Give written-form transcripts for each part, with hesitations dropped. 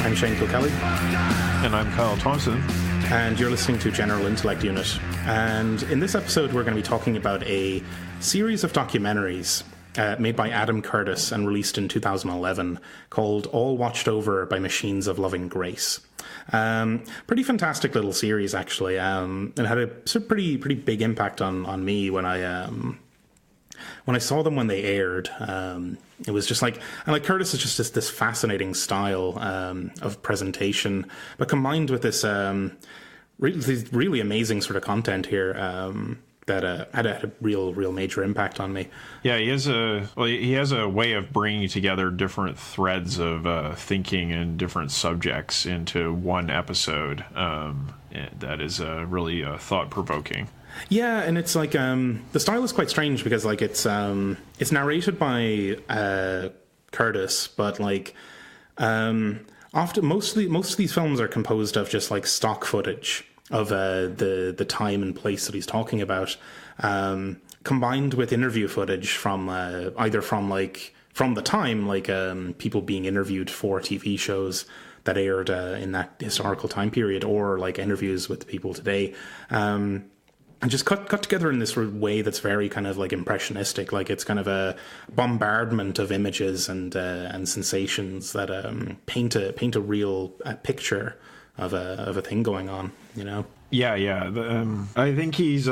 I'm Shane Kilkelly. And I'm Kyle Thompson. And you're listening to General Intellect Unit. And in this episode, we're going to be talking about a series of documentaries made by Adam Curtis and released in 2011 called All Watched Over by Machines of Loving Grace. Pretty fantastic little series, actually. And had a sort of pretty big impact on me when I saw them when they aired. It was just like, and like Curtis is just this fascinating style of presentation, but combined with this really amazing sort of content here that had a real major impact on me. Yeah, he has a way of bringing together different threads of thinking and different subjects into one episode that is really thought-provoking. Yeah, and it's like the style is quite strange because like it's narrated by Curtis, but like often most of these films are composed of just like stock footage of the time and place that he's talking about, combined with interview footage from either from the time, like people being interviewed for TV shows that aired in that historical time period, or like interviews with people today. And just cut together in this way that's very kind of like impressionistic, like it's kind of a bombardment of images and sensations that paint a real picture of a thing going on, you know. Yeah. I think he's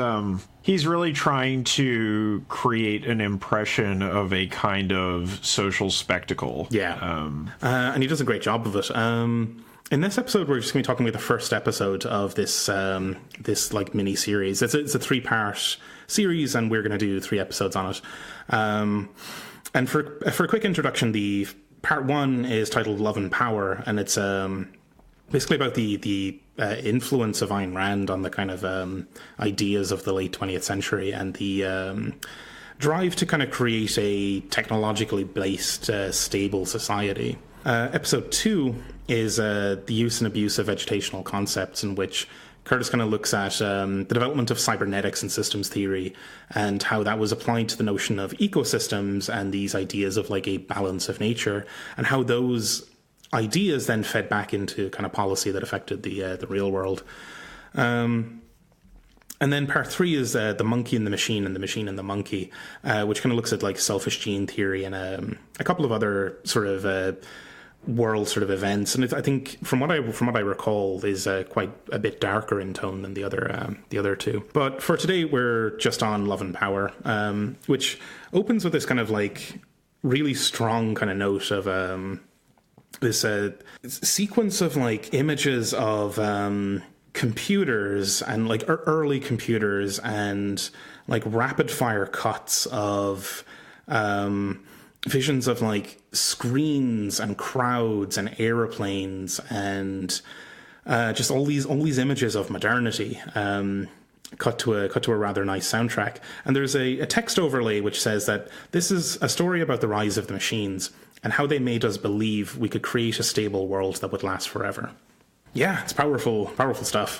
really trying to create an impression of a kind of social spectacle. Yeah, and he does a great job of it. In this episode, we're just going to be talking about the first episode of this like mini series. It's a 3-part series, and we're going to do 3 episodes on it. And for a quick introduction, the part 1 is titled "Love and Power," and it's basically about the influence of Ayn Rand on the kind of ideas of the late 20th century and the drive to kind of create a technologically based stable society. Episode 2 is the use and abuse of vegetational concepts, in which Curtis kind of looks at the development of cybernetics and systems theory and how that was applied to the notion of ecosystems and these ideas of like a balance of nature, and how those ideas then fed back into kind of policy that affected the real world. And then part 3 is the monkey and the machine and the monkey, which kind of looks at like selfish gene theory and a couple of other sort of world sort of events. And I think from what I recall is quite a bit darker in tone than the other 2. But for today, we're just on Love and Power, which opens with this kind of like really strong kind of note of this sequence of like images of computers and like early computers and like rapid fire cuts of visions of like screens and crowds and aeroplanes and just all these images of modernity cut to a rather nice soundtrack. And there's a text overlay which says that this is a story about the rise of the machines and how they made us believe we could create a stable world that would last forever. Yeah, it's powerful stuff.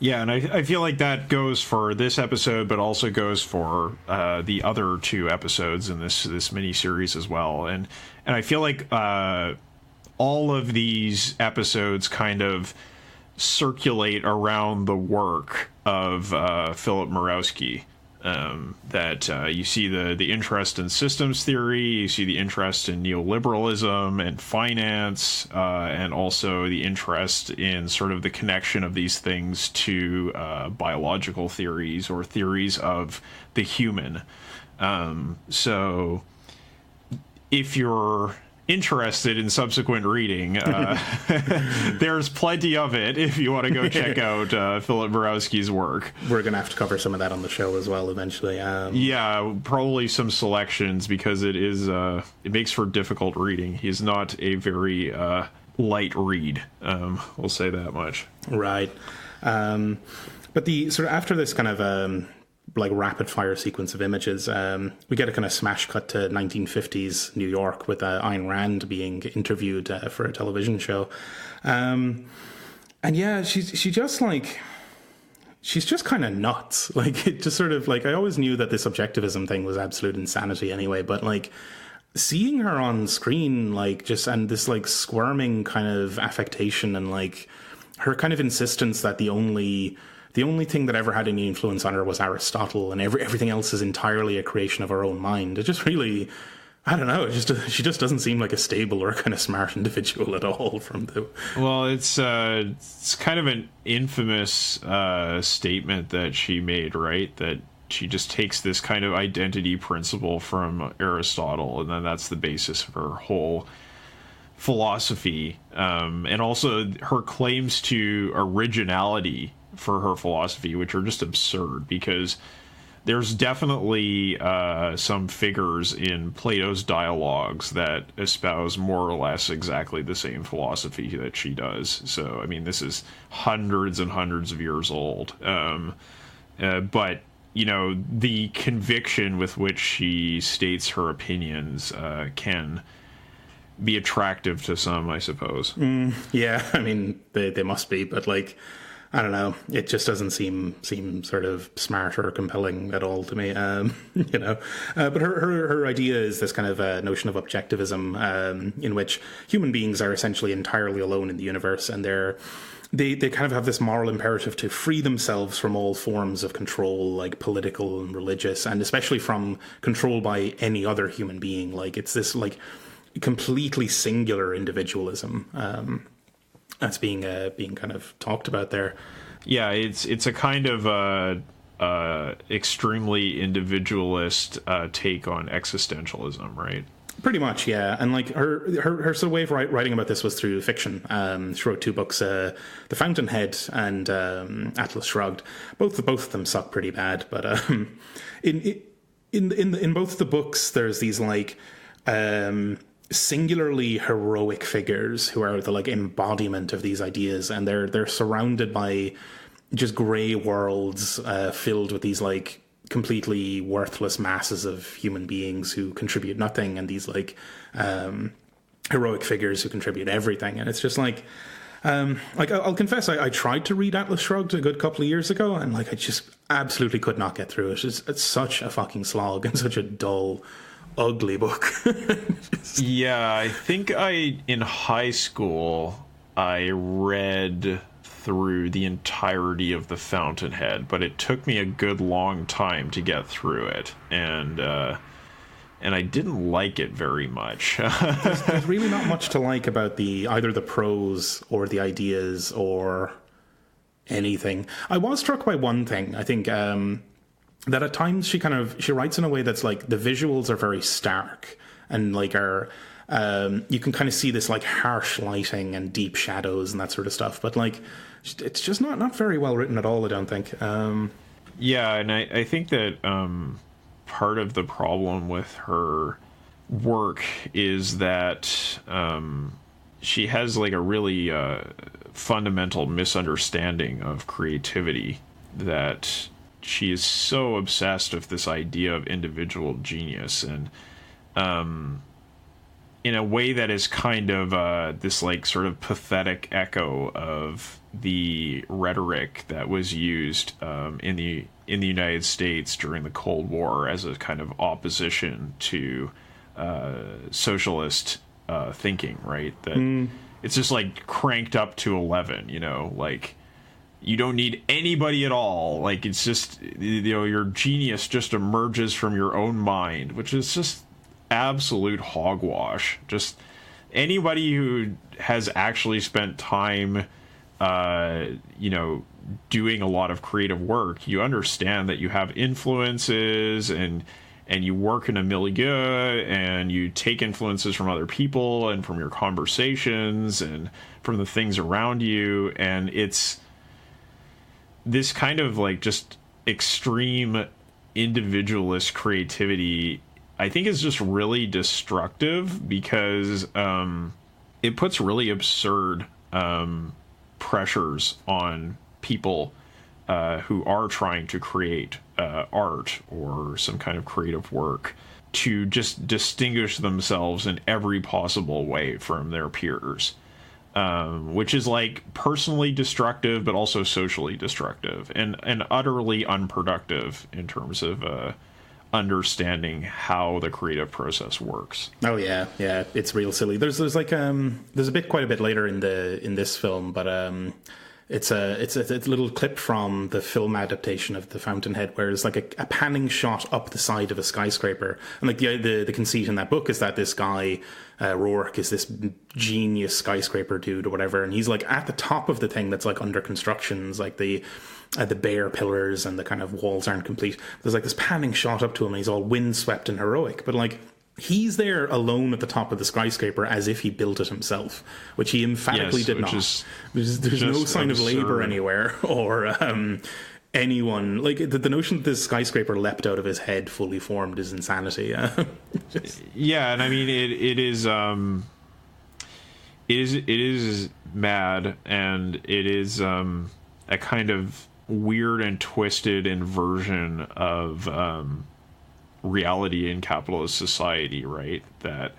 Yeah, and I feel like that goes for this episode, but also goes for the other 2 episodes in this mini-series as well. And I feel like all of these episodes kind of circulate around the work of Philip Mirowski. That you see the interest in systems theory, you see the interest in neoliberalism and finance, and also the interest in sort of the connection of these things to biological theories or theories of the human. So if you're interested in subsequent reading, there's plenty of it if you want to go check out Philip Mirowski's work. We're going to have to cover some of that on the show as well eventually. Yeah, probably some selections, because it makes for difficult reading. He's not a very light read, we'll say that much. Right. But the sort of after this kind of like rapid fire sequence of images, we get a kind of smash cut to 1950s New York with Ayn Rand being interviewed for a television show. And yeah, she's just kind of nuts. Like, it just sort of like, I always knew that this objectivism thing was absolute insanity anyway, but like seeing her on screen, like, just, and this, like, squirming kind of affectation, and, like, her kind of insistence that the only thing that ever had any influence on her was Aristotle, and everything else is entirely a creation of her own mind. It just really, I don't know, she just doesn't seem like a stable or a kind of smart individual at all from the... Well, it's kind of an infamous statement that she made, right? That she just takes this kind of identity principle from Aristotle, and then that's the basis of her whole philosophy. And also her claims to originality for her philosophy, which are just absurd, because there's definitely some figures in Plato's dialogues that espouse more or less exactly the same philosophy that she does. So, I mean, this is hundreds and hundreds of years old. But you know, the conviction with which she states her opinions can be attractive to some, I suppose. Yeah, I mean, they must be, but, like, I don't know, it just doesn't seem sort of smart or compelling at all to me, you know. But her idea is this kind of notion of objectivism, in which human beings are essentially entirely alone in the universe, and they kind of have this moral imperative to free themselves from all forms of control, like political and religious, and especially from control by any other human being. Like, it's this, like, completely singular individualism that's being kind of talked about there. Yeah, it's a kind of extremely individualist take on existentialism, right? Pretty much, yeah. And, like, her sort of way of writing about this was through fiction. She wrote two books, The Fountainhead and Atlas Shrugged. Both of them suck pretty bad, but in both the books, there's these, like, singularly heroic figures who are the, like, embodiment of these ideas, and they're surrounded by just grey worlds filled with these, like, completely worthless masses of human beings who contribute nothing, and these, like, heroic figures who contribute everything. And it's just like I'll confess, I tried to read Atlas Shrugged a good couple of years ago, and, like, I just absolutely could not get through it. It's such a fucking slog and such a dull, ugly book. Yeah, I think in high school I read through the entirety of The Fountainhead, but it took me a good long time to get through it, and I didn't like it very much. There's really not much to like about either the prose or the ideas or anything. I was struck by one thing, I think, that at times she writes in a way that's, like, the visuals are very stark, and, like, you can kind of see this, like, harsh lighting and deep shadows and that sort of stuff, but, like, it's just not very well written at all, I don't think. Yeah, and I think that part of the problem with her work is that she has, like, a really fundamental misunderstanding of creativity, that she is so obsessed with this idea of individual genius, and in a way that is kind of this, like, sort of pathetic echo of the rhetoric that was used in the United States during the Cold War as a kind of opposition to socialist thinking, right? That it's just, like, cranked up to 11, you know, like, you don't need anybody at all. Like, it's just, you know, your genius just emerges from your own mind, which is just absolute hogwash. Just anybody who has actually spent time, you know, doing a lot of creative work, you understand that you have influences, and you work in a milieu, and you take influences from other people and from your conversations and from the things around you, and it's this kind of, like, just extreme individualist creativity, I think, is just really destructive, because it puts really absurd pressures on people who are trying to create art or some kind of creative work to just distinguish themselves in every possible way from their peers. Which is, like, personally destructive, but also socially destructive, and utterly unproductive in terms of understanding how the creative process works. Oh yeah, it's real silly. There's quite a bit later in this film, but it's a little clip from the film adaptation of the Fountainhead, where it's like a panning shot up the side of a skyscraper, and like the conceit in that book is that this guy Rourke is this genius skyscraper dude or whatever, and he's like at the top of the thing that's like under construction, like the bare pillars and the kind of walls aren't complete. There's like this panning shot up to him, and he's all windswept and heroic, but like he's there alone at the top of the skyscraper as if he built it himself, which he emphatically did not. There's no sign of labor anywhere or anyone. Like the notion that this skyscraper leapt out of his head fully formed is insanity. Yeah, and I mean it is mad, and it is a kind of weird and twisted inversion of reality in capitalist society, right? That,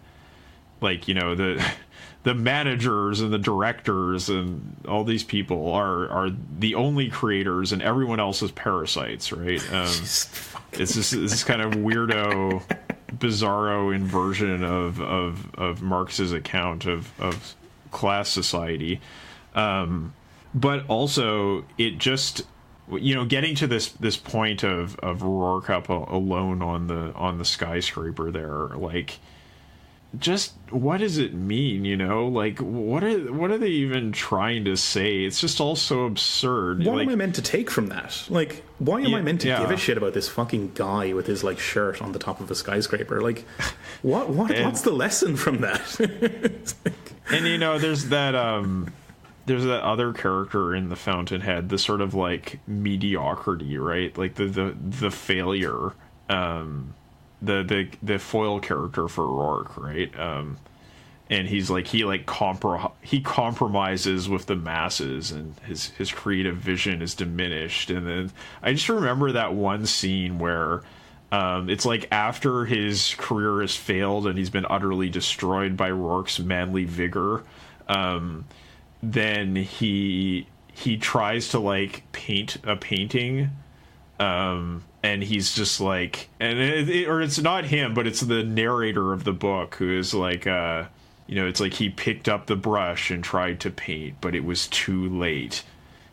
like, you know, the managers and the directors and all these people are the only creators, and everyone else is parasites, right? It's this kind of weirdo, bizarro inversion of Marx's account of class society. But also, it just, you know, getting to this point of Rourke up alone on the skyscraper there, like, just what does it mean, you know? Like, what are they even trying to say? It's just all so absurd. What like, am I meant to take from that? Like, why am I meant to give a shit about this fucking guy with his like shirt on the top of a skyscraper? Like, what's the lesson from that? And you know, there's that other character in the Fountainhead, the sort of like mediocrity, right? Like the failure, the foil character for Rourke, right? And he compromises with the masses, and his creative vision is diminished. And then I just remember that one scene where it's like after his career has failed and he's been utterly destroyed by Rourke's manly vigor, then he tries to like paint a painting, and he's just like, and or it's not him, but it's the narrator of the book who is like, you know, it's like he picked up the brush and tried to paint, but it was too late.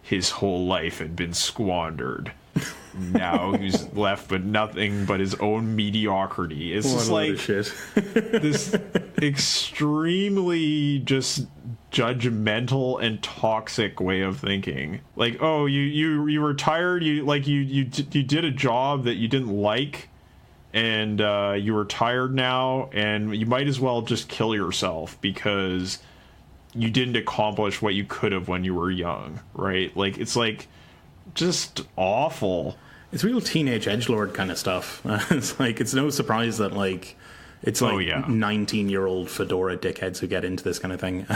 His whole life had been squandered. Now he's left but nothing but his own mediocrity. It's just like this extremely just judgmental and toxic way of thinking. Like, oh, you were tired, you did a job that you didn't like, and you were tired now, and you might as well just kill yourself because you didn't accomplish what you could have when you were young, right? Like, it's like just awful. It's real teenage edgelord kind of stuff. It's like, it's no surprise that like it's like 19-year-old fedora dickheads who get into this kind of thing.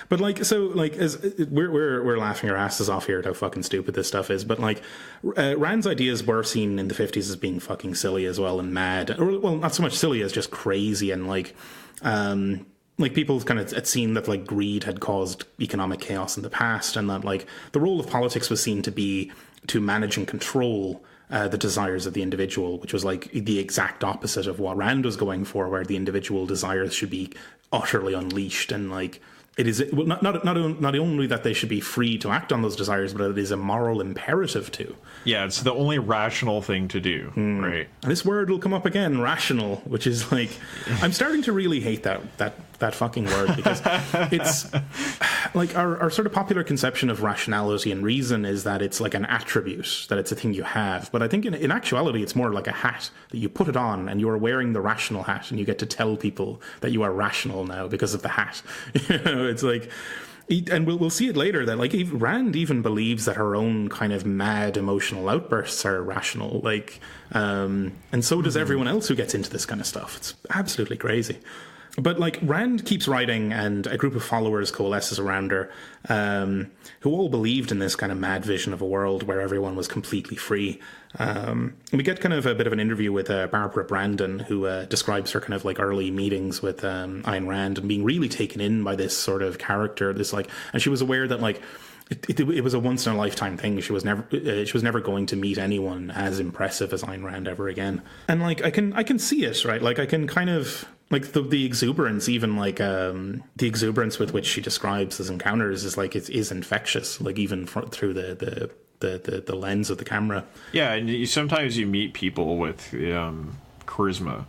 But like, so like, as we're laughing our asses off here at how fucking stupid this stuff is. But like, Rand's ideas were seen in the 50s as being fucking silly as well, and mad. Or, well, not so much silly as just crazy, and like people kind of had seen that like greed had caused economic chaos in the past, and that like the role of politics was seen to be to manage and control the desires of the individual, which was like the exact opposite of what Rand was going for, where the individual desires should be utterly unleashed, and like it is not only that they should be free to act on those desires, but it is a moral imperative to. Yeah, it's the only rational thing to do, right? And this word will come up again, rational, which is like, I'm starting to really hate that fucking word, because it's like our sort of popular conception of rationality and reason is that it's like an attribute, that it's a thing you have. But I think in actuality, it's more like a hat that you put it on, and you are wearing the rational hat, and you get to tell people that you are rational now because of the hat. You know, it's like, and we'll see it later that like Rand even believes that her own kind of mad emotional outbursts are rational, like, and so does everyone else who gets into this kind of stuff. It's absolutely crazy. But like, Rand keeps writing, and a group of followers coalesces around her, who all believed in this kind of mad vision of a world where everyone was completely free. We get kind of a bit of an interview with Barbara Brandon, who describes her kind of like early meetings with Ayn Rand, and being really taken in by this sort of character. This like, and she was aware that like it was a once in a lifetime thing. She was never going to meet anyone as impressive as Ayn Rand ever again. And like I can see it, right? Like I can kind of like the exuberance, even like the exuberance with which she describes his encounters is like it is infectious. Like even through the lens of the camera. Yeah, and sometimes you meet people with charisma,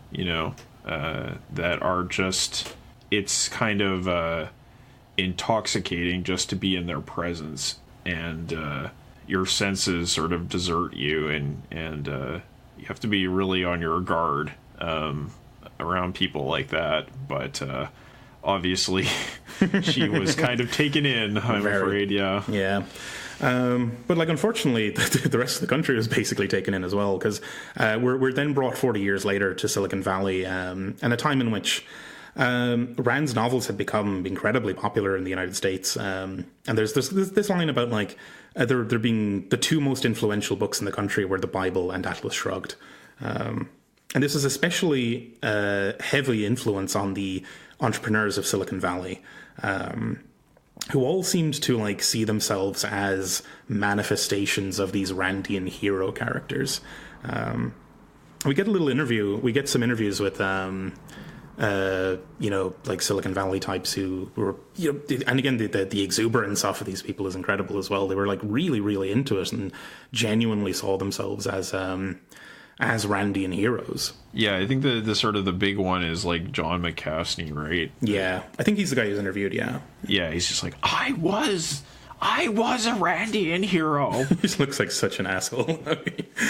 that are just, it's kind of intoxicating just to be in their presence, and your senses sort of desert you, and you have to be really on your guard around people like that. But obviously she was kind of taken in, I'm afraid. Yeah. But like, unfortunately, the rest of the country was basically taken in as well, because we're then brought 40 years later to Silicon Valley, and a time in which Rand's novels had become incredibly popular in the United States. And there's this line about like there being the two most influential books in the country were the Bible and Atlas Shrugged. And this is especially heavy influence on the entrepreneurs of Silicon Valley, who all seemed to like see themselves as manifestations of these Randian hero characters. We get some interviews with like Silicon Valley types who were, and again, the exuberance of these people is incredible as well. They were like really, really into it and genuinely saw themselves as Randian heroes. Yeah, I think the sort of the big one is like John McCaskey, right? Yeah, I think he's the guy who's interviewed. Yeah, he's just like, I was a Randian hero. He just looks like such an asshole.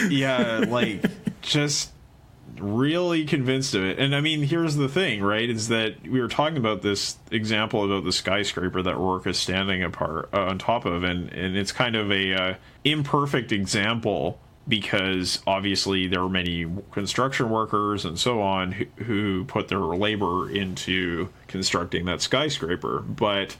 Yeah, like just really convinced of it. And I mean, here's the thing, right? Is that we were talking about this example about the skyscraper that Rourke is standing apart on top of, and it's kind of a imperfect example, because obviously there are many construction workers and so on who put their labor into constructing that skyscraper. But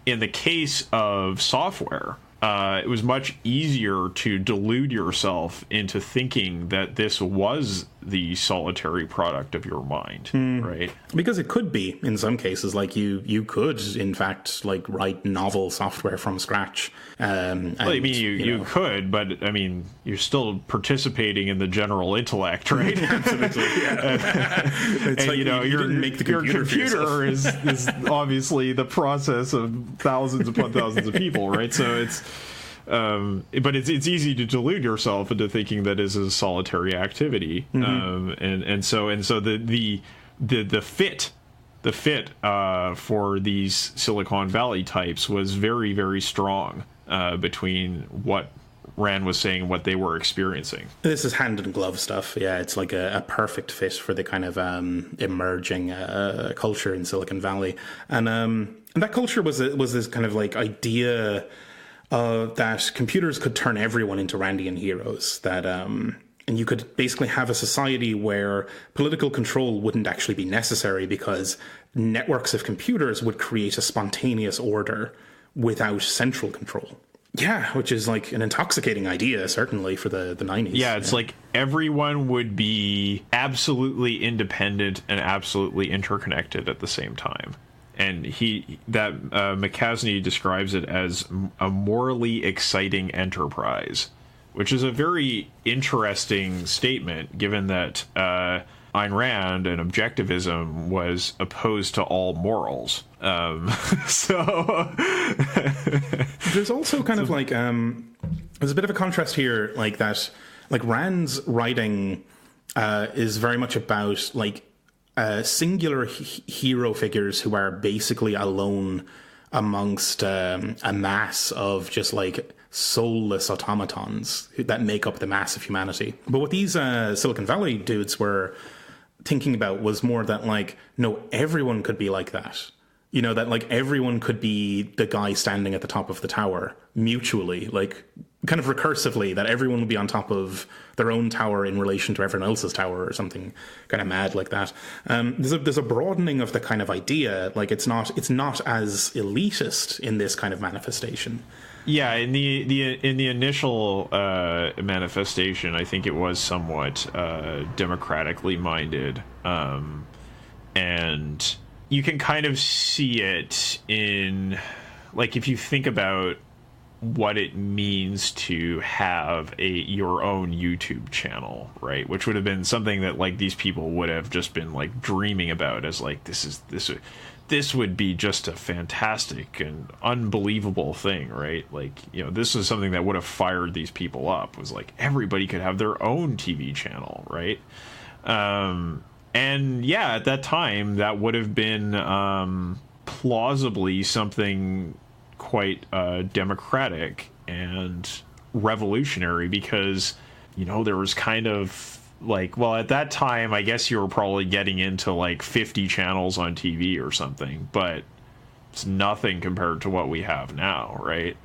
in the case of software, it was much easier to delude yourself into thinking that this was the solitary product of your mind, right? Because it could be, in some cases, like you could, in fact, like write novel software from scratch. Well, I mean, you could, but I mean, you're still participating in the general intellect, right? Absolutely. Yeah. It's and like you didn't make the your computer is obviously the process of thousands upon thousands of people, right? So it's but it's easy to delude yourself into thinking that is a solitary activity, and so the fit for these Silicon Valley types was very, very strong between what Rand was saying and what they were experiencing. This is hand in glove stuff. Yeah, it's like a perfect fit for the kind of emerging culture in Silicon Valley, and that culture was this kind of like idea that computers could turn everyone into Randian heroes, that and you could basically have a society where political control wouldn't actually be necessary because networks of computers would create a spontaneous order without central control. Yeah, which is like an intoxicating idea, certainly, for the 90s. Yeah, it's like everyone would be absolutely independent and absolutely interconnected at the same time. And McCaskey describes it as a morally exciting enterprise, which is a very interesting statement, given that Ayn Rand and Objectivism was opposed to all morals. So there's also kind of like there's a bit of a contrast here, like that, like Rand's writing is very much about like singular hero figures who are basically alone amongst a mass of just like soulless automatons that make up the mass of humanity. But what these Silicon Valley dudes were thinking about was more that like, no, everyone could be like that. You know, that like everyone could be the guy standing at the top of the tower mutually, like kind of recursively, that everyone would be on top of their own tower in relation to everyone else's tower or something kind of mad like that. There's a broadening of the kind of idea. Like it's not as elitist in this kind of manifestation. Yeah, in the initial manifestation, I think it was somewhat democratically minded, and you can kind of see it in, like, if you think about what it means to have your own YouTube channel, right? Which would have been something that like these people would have just been like dreaming about as like this would be just a fantastic and unbelievable thing, right? Like, you know, this is something that would have fired these people up, was like everybody could have their own TV channel, right? And yeah, at that time that would have been plausibly something quite democratic and revolutionary, because, you know, there was kind of like, well, at that time I guess you were probably getting into like 50 channels on TV or something, but it's nothing compared to what we have now, right?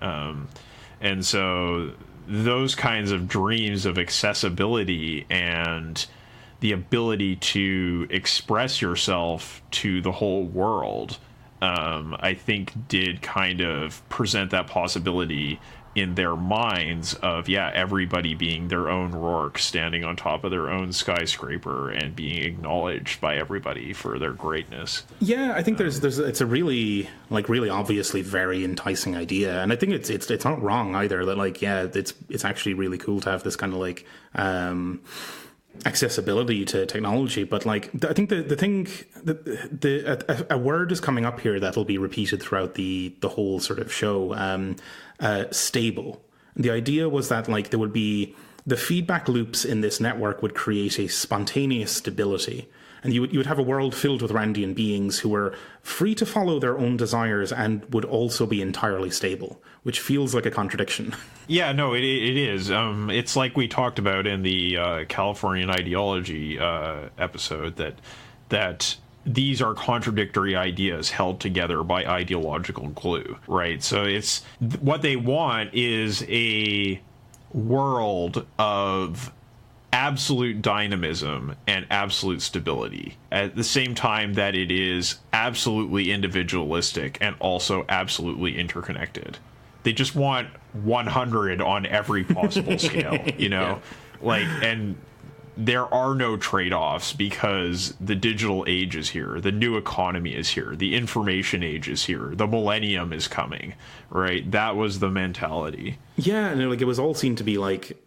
And so those kinds of dreams of accessibility and the ability to express yourself to the whole world, I think did kind of present that possibility in their minds of, yeah, everybody being their own Rourke, standing on top of their own skyscraper and being acknowledged by everybody for their greatness. Yeah, I think it's a really obviously very enticing idea, and I think it's not wrong either that like, yeah, it's actually really cool to have this kind of like accessibility to technology. But like, I think the thing that a word is coming up here that'll be repeated throughout the whole sort of show, stable. The idea was that like there would be the feedback loops in this network would create a spontaneous stability. And you would have a world filled with Randian beings who were free to follow their own desires and would also be entirely stable, which feels like a contradiction. Yeah, no, it is. It's like we talked about in the Californian ideology episode, that these are contradictory ideas held together by ideological glue, right? So it's what they want is a world of absolute dynamism and absolute stability at the same time that it is absolutely individualistic and also absolutely interconnected. They just want 100 on every possible scale, you know? Yeah. Like, and there are no trade-offs because the digital age is here, the new economy is here, the information age is here, the millennium is coming, right? That was the mentality. Yeah, and like it was all seen to be like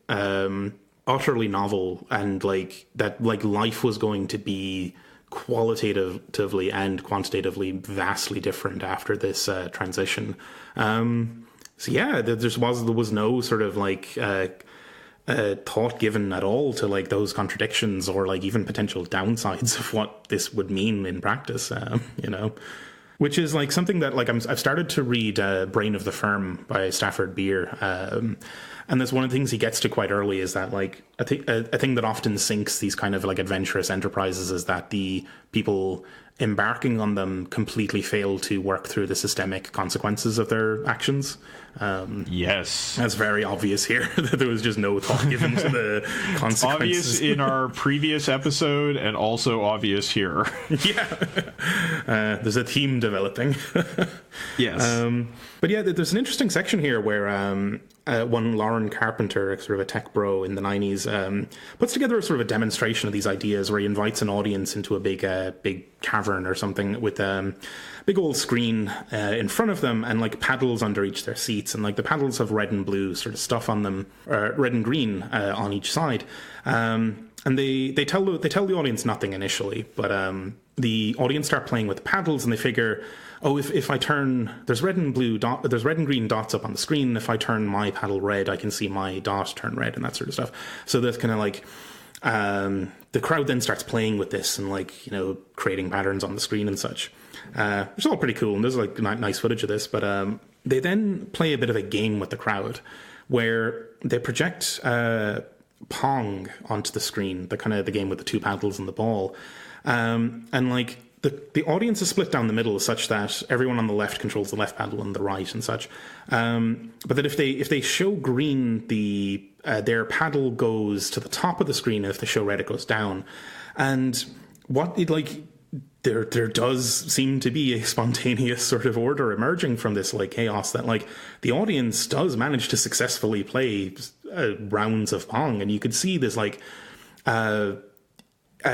utterly novel, and like that, like life was going to be qualitatively and quantitatively vastly different after this transition. So yeah, there was no sort of like thought given at all to like those contradictions or like even potential downsides of what this would mean in practice. You know, which is like something that like I've started to read Brain of the Firm by Stafford Beer. And that's one of the things he gets to quite early, is that like a thing that often sinks these kind of like adventurous enterprises is that the people embarking on them completely fail to work through the systemic consequences of their actions. Yes. That's very obvious here, that there was just no thought given to the consequences. It's obvious in our previous episode and also obvious here. Yeah. There's a theme developing. Yes. But yeah, there's an interesting section here where one Lauren Carpenter, sort of a tech bro in the 90s, puts together a sort of a demonstration of these ideas where he invites an audience into a big cavern or something with a big old screen in front of them and like paddles under each their seats, and like the paddles have red and blue sort of stuff on them, red and green on each side, and they tell the audience nothing initially, but the audience start playing with the paddles and they figure, oh, if I turn, there's red and green dots up on the screen. If I turn my paddle red, I can see my dot turn red and that sort of stuff. So that's kind of like, the crowd then starts playing with this and like, you know, creating patterns on the screen and such. It's all pretty cool. And there's like nice footage of this, but they then play a bit of a game with the crowd where they project Pong onto the screen, the game with the two paddles and the ball. And like, the audience is split down the middle such that everyone on the left controls the left paddle and the right and such. But that if they show green, their paddle goes to the top of the screen, and if they show red, it goes down. And there does seem to be a spontaneous sort of order emerging from this like chaos, that like the audience does manage to successfully play rounds of Pong, and you could see this like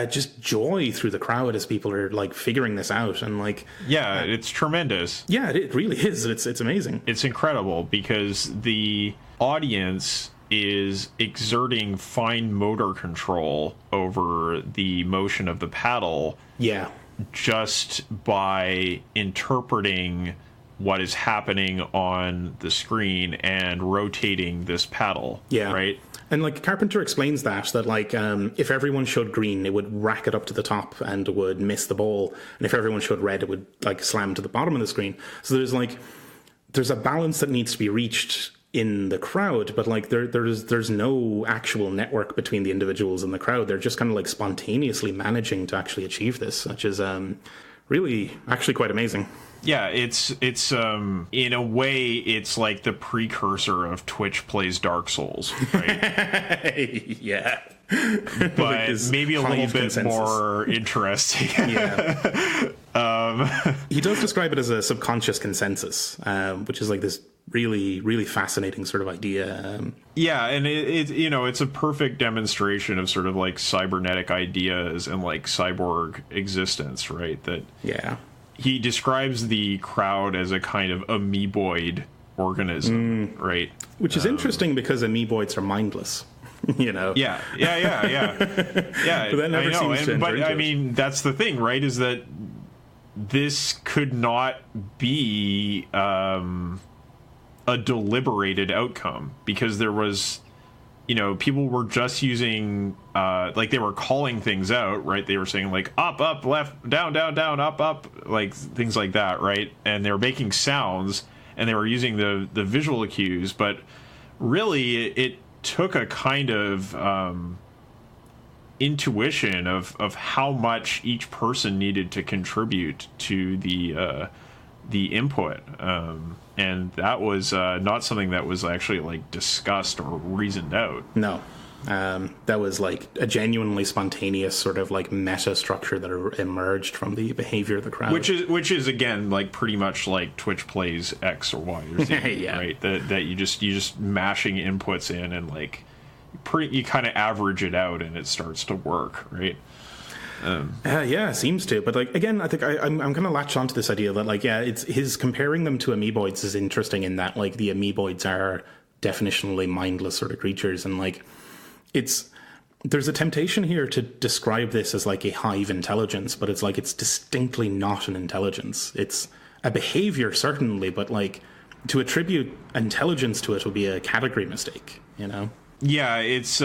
just joy through the crowd as people are like figuring this out, and like it's tremendous. Yeah, it really is. It's amazing. It's incredible because the audience is exerting fine motor control over the motion of the paddle. Yeah. Just by interpreting what is happening on the screen and rotating this paddle. Yeah. Right? And like Carpenter explains that like if everyone showed green, it would rack it up to the top and would miss the ball, and if everyone showed red, it would like slam to the bottom of the screen. So there's a balance that needs to be reached in the crowd, but like there's no actual network between the individuals in the crowd. They're just kind of like spontaneously managing to actually achieve this, which is really actually quite amazing. Yeah, it's in a way it's like the precursor of Twitch plays Dark Souls, right? Yeah. But like maybe a little bit more interesting. Yeah. He does describe it as a subconscious consensus, which is like this really, really fascinating sort of idea. Yeah, and it's a perfect demonstration of sort of like cybernetic ideas and like cyborg existence, right? That he describes the crowd as a kind of amoeboid organism, right? Which is interesting because amoeboids are mindless. You know. Yeah. But that never seems to enter into I it. mean, that's the thing, right? Is that this could not be a deliberated outcome, because there was, people were just using, like they were calling things out, right? They were saying like up, up, left, down, down, down, up, like things like that, right? And they were making sounds and they were using the visual cues, but really it took a kind of intuition of how much each person needed to contribute to the input, and that was not something that was actually like discussed or reasoned out. No. That was like a genuinely spontaneous sort of like meta structure that emerged from the behavior of the crowd. Which is again like pretty much like Twitch plays X or Y or Z, right? That you just mashing inputs in and like you kind of average it out and it starts to work, right? It seems to, but like again, I think I'm going to latch onto this idea that like it's his comparing them to amoeboids is interesting in that like the amoeboids are definitionally mindless sort of creatures, and like there's a temptation here to describe this as like a hive intelligence, but it's like it's distinctly not an intelligence. It's a behavior certainly, but like to attribute intelligence to it would be a category mistake, Yeah, it's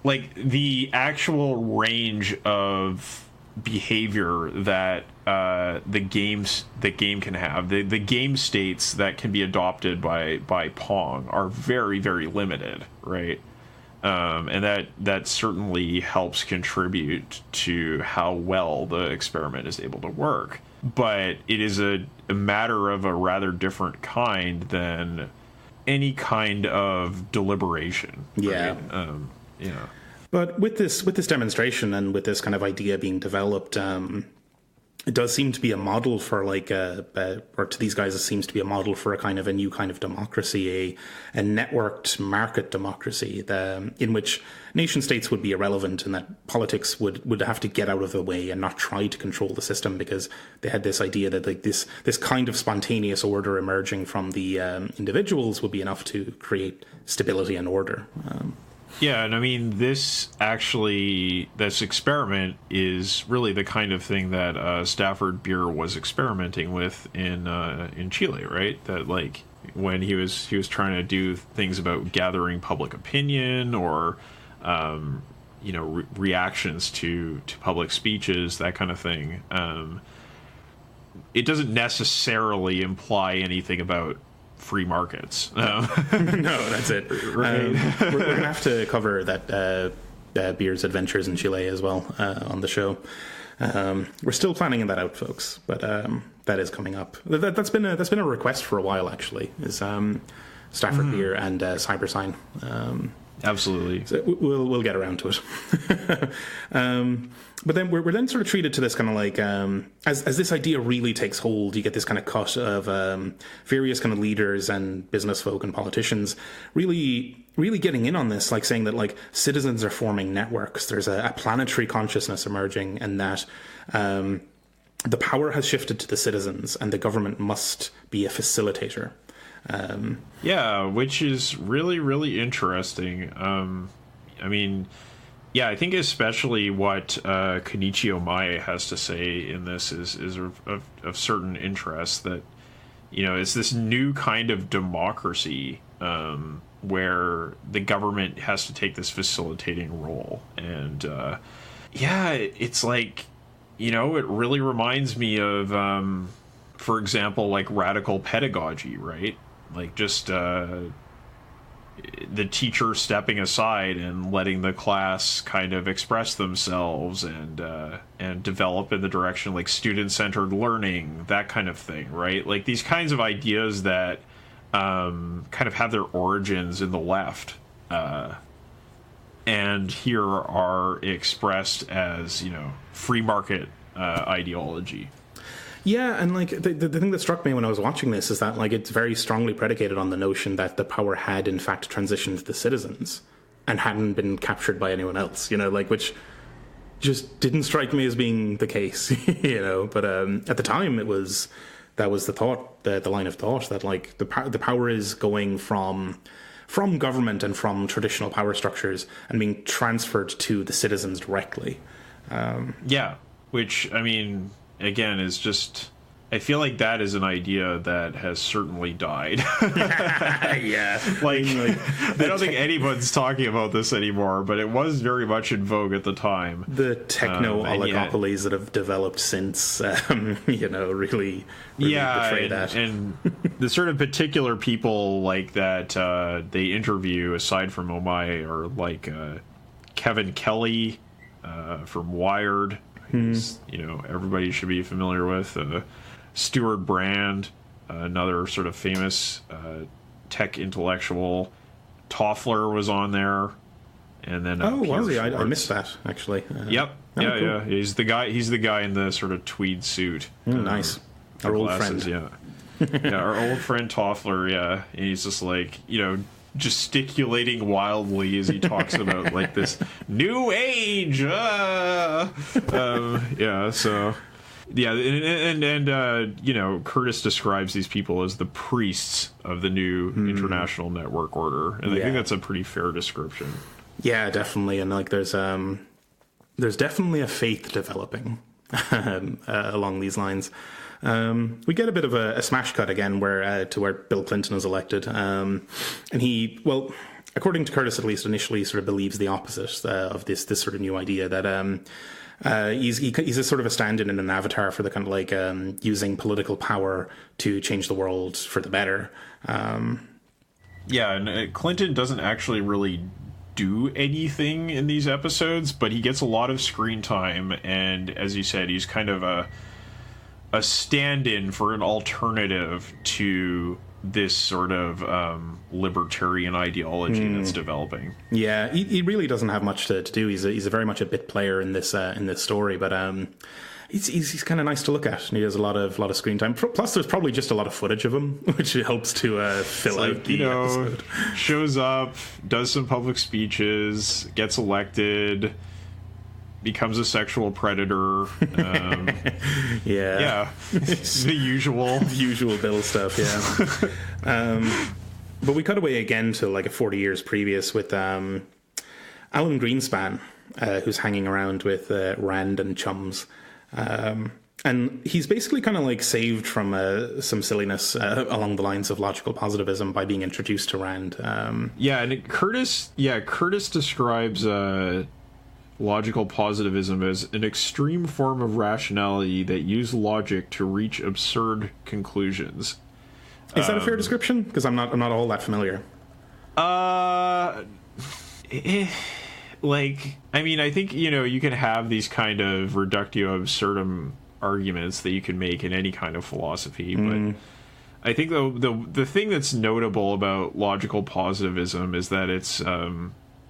like the actual range of behavior that the game can have, the game states that can be adopted by Pong are very, very limited, right? And that certainly helps contribute to how well the experiment is able to work. But it is a matter of a rather different kind than any kind of deliberation. Yeah. Right? But with this demonstration and with this kind of idea being developed, it does seem to be a model for like or to these guys, it seems to be a model for a new kind of democracy, a networked market democracy, in which nation states would be irrelevant, and that politics would have to get out of the way and not try to control the system, because they had this idea that like this kind of spontaneous order emerging from the individuals would be enough to create stability and order. Yeah, and I mean, this experiment is really the kind of thing that Stafford Beer was experimenting with in Chile, right? That like when he was trying to do things about gathering public opinion or reactions to public speeches, that kind of thing. It doesn't necessarily imply anything about free markets. No, that's it. Right. We're going to have to cover that Beer's adventures in Chile as well on the show. We're still planning that out, folks, but that is coming up. That's been a request for a while, actually. Is Stafford Beer and CyberSign. Absolutely. So we'll get around to it. But then we're then sort of treated to this kind of like, as this idea really takes hold, you get this kind of cut of various kind of leaders and business folk and politicians really getting in on this, like saying that like citizens are forming networks. There's a planetary consciousness emerging, and that the power has shifted to the citizens, and the government must be a facilitator. Yeah, which is really, really interesting. I mean, yeah, I think especially what Kenichio Mae has to say in this is of certain interest, that, you know, it's this new kind of democracy where the government has to take this facilitating role. And yeah, it's like, you know, it really reminds me of, for example, like radical pedagogy, right? Like just the teacher stepping aside and letting the class kind of express themselves and develop in the direction like student-centered learning, that kind of thing, right? Like these kinds of ideas that kind of have their origins in the left, and here are expressed as, you know, free market ideology. Yeah, and like the thing that struck me when I was watching this is that like it's very strongly predicated on the notion that the power had in fact transitioned to the citizens and hadn't been captured by anyone else, you know, like, which just didn't strike me as being the case, you know. But at the time, that was the thought, the line of thought, that like the power is going from government and from traditional power structures and being transferred to the citizens directly. Yeah, which, I mean, again, is just, I feel like that is an idea that has certainly died. Yeah. Like I don't think anyone's talking about this anymore, but it was very much in vogue at the time. The techno oligopolies that have developed since, you know, really betray that. And the sort of particular people like that they interview, aside from Omae, are like Kevin Kelly from Wired, who's, you know, everybody should be familiar with. Stuart Brand, another sort of famous tech intellectual. Toffler was on there, and then was he? I missed that, actually. Yep. Cool. Yeah. He's the guy in the sort of tweed suit. Nice. Our old friend. Yeah. Yeah, our old friend Toffler. Yeah, and he's just like, you know, gesticulating wildly as he talks about like this new age. Yeah. So. Yeah, and you know, Curtis describes these people as the priests of the new international network order, and I think that's a pretty fair description. Yeah, definitely, and like there's definitely a faith developing along these lines. We get a bit of a smash cut again, where Bill Clinton is elected, and he, well, according to Curtis at least, initially sort of believes the opposite of this sort of new idea that. He's a sort of a stand-in and an avatar for the kind of like using political power to change the world for the better. Yeah, and Clinton doesn't actually really do anything in these episodes, but he gets a lot of screen time, and as you said, he's kind of a stand-in for an alternative to this sort of libertarian ideology that's developing. Yeah, he really doesn't have much to do. He's a very much a bit player in this story, but he's kind of nice to look at, and he has a lot of screen time. Plus, there's probably just a lot of footage of him, which helps to fill out the episode. Shows up, does some public speeches, gets elected, becomes a sexual predator. Yeah, the usual Bill stuff. Yeah. But we cut away again to like 40 years previous with Alan Greenspan, who's hanging around with Rand and chums. And he's basically kind of like saved from some silliness along the lines of logical positivism by being introduced to Rand. And Curtis describes logical positivism as an extreme form of rationality that use logic to reach absurd conclusions. Is that a fair description? Because I'm not all that familiar. Like, I mean, I think, you know, you can have these kind of reductio absurdum arguments that you can make in any kind of philosophy, but I think the thing that's notable about logical positivism is that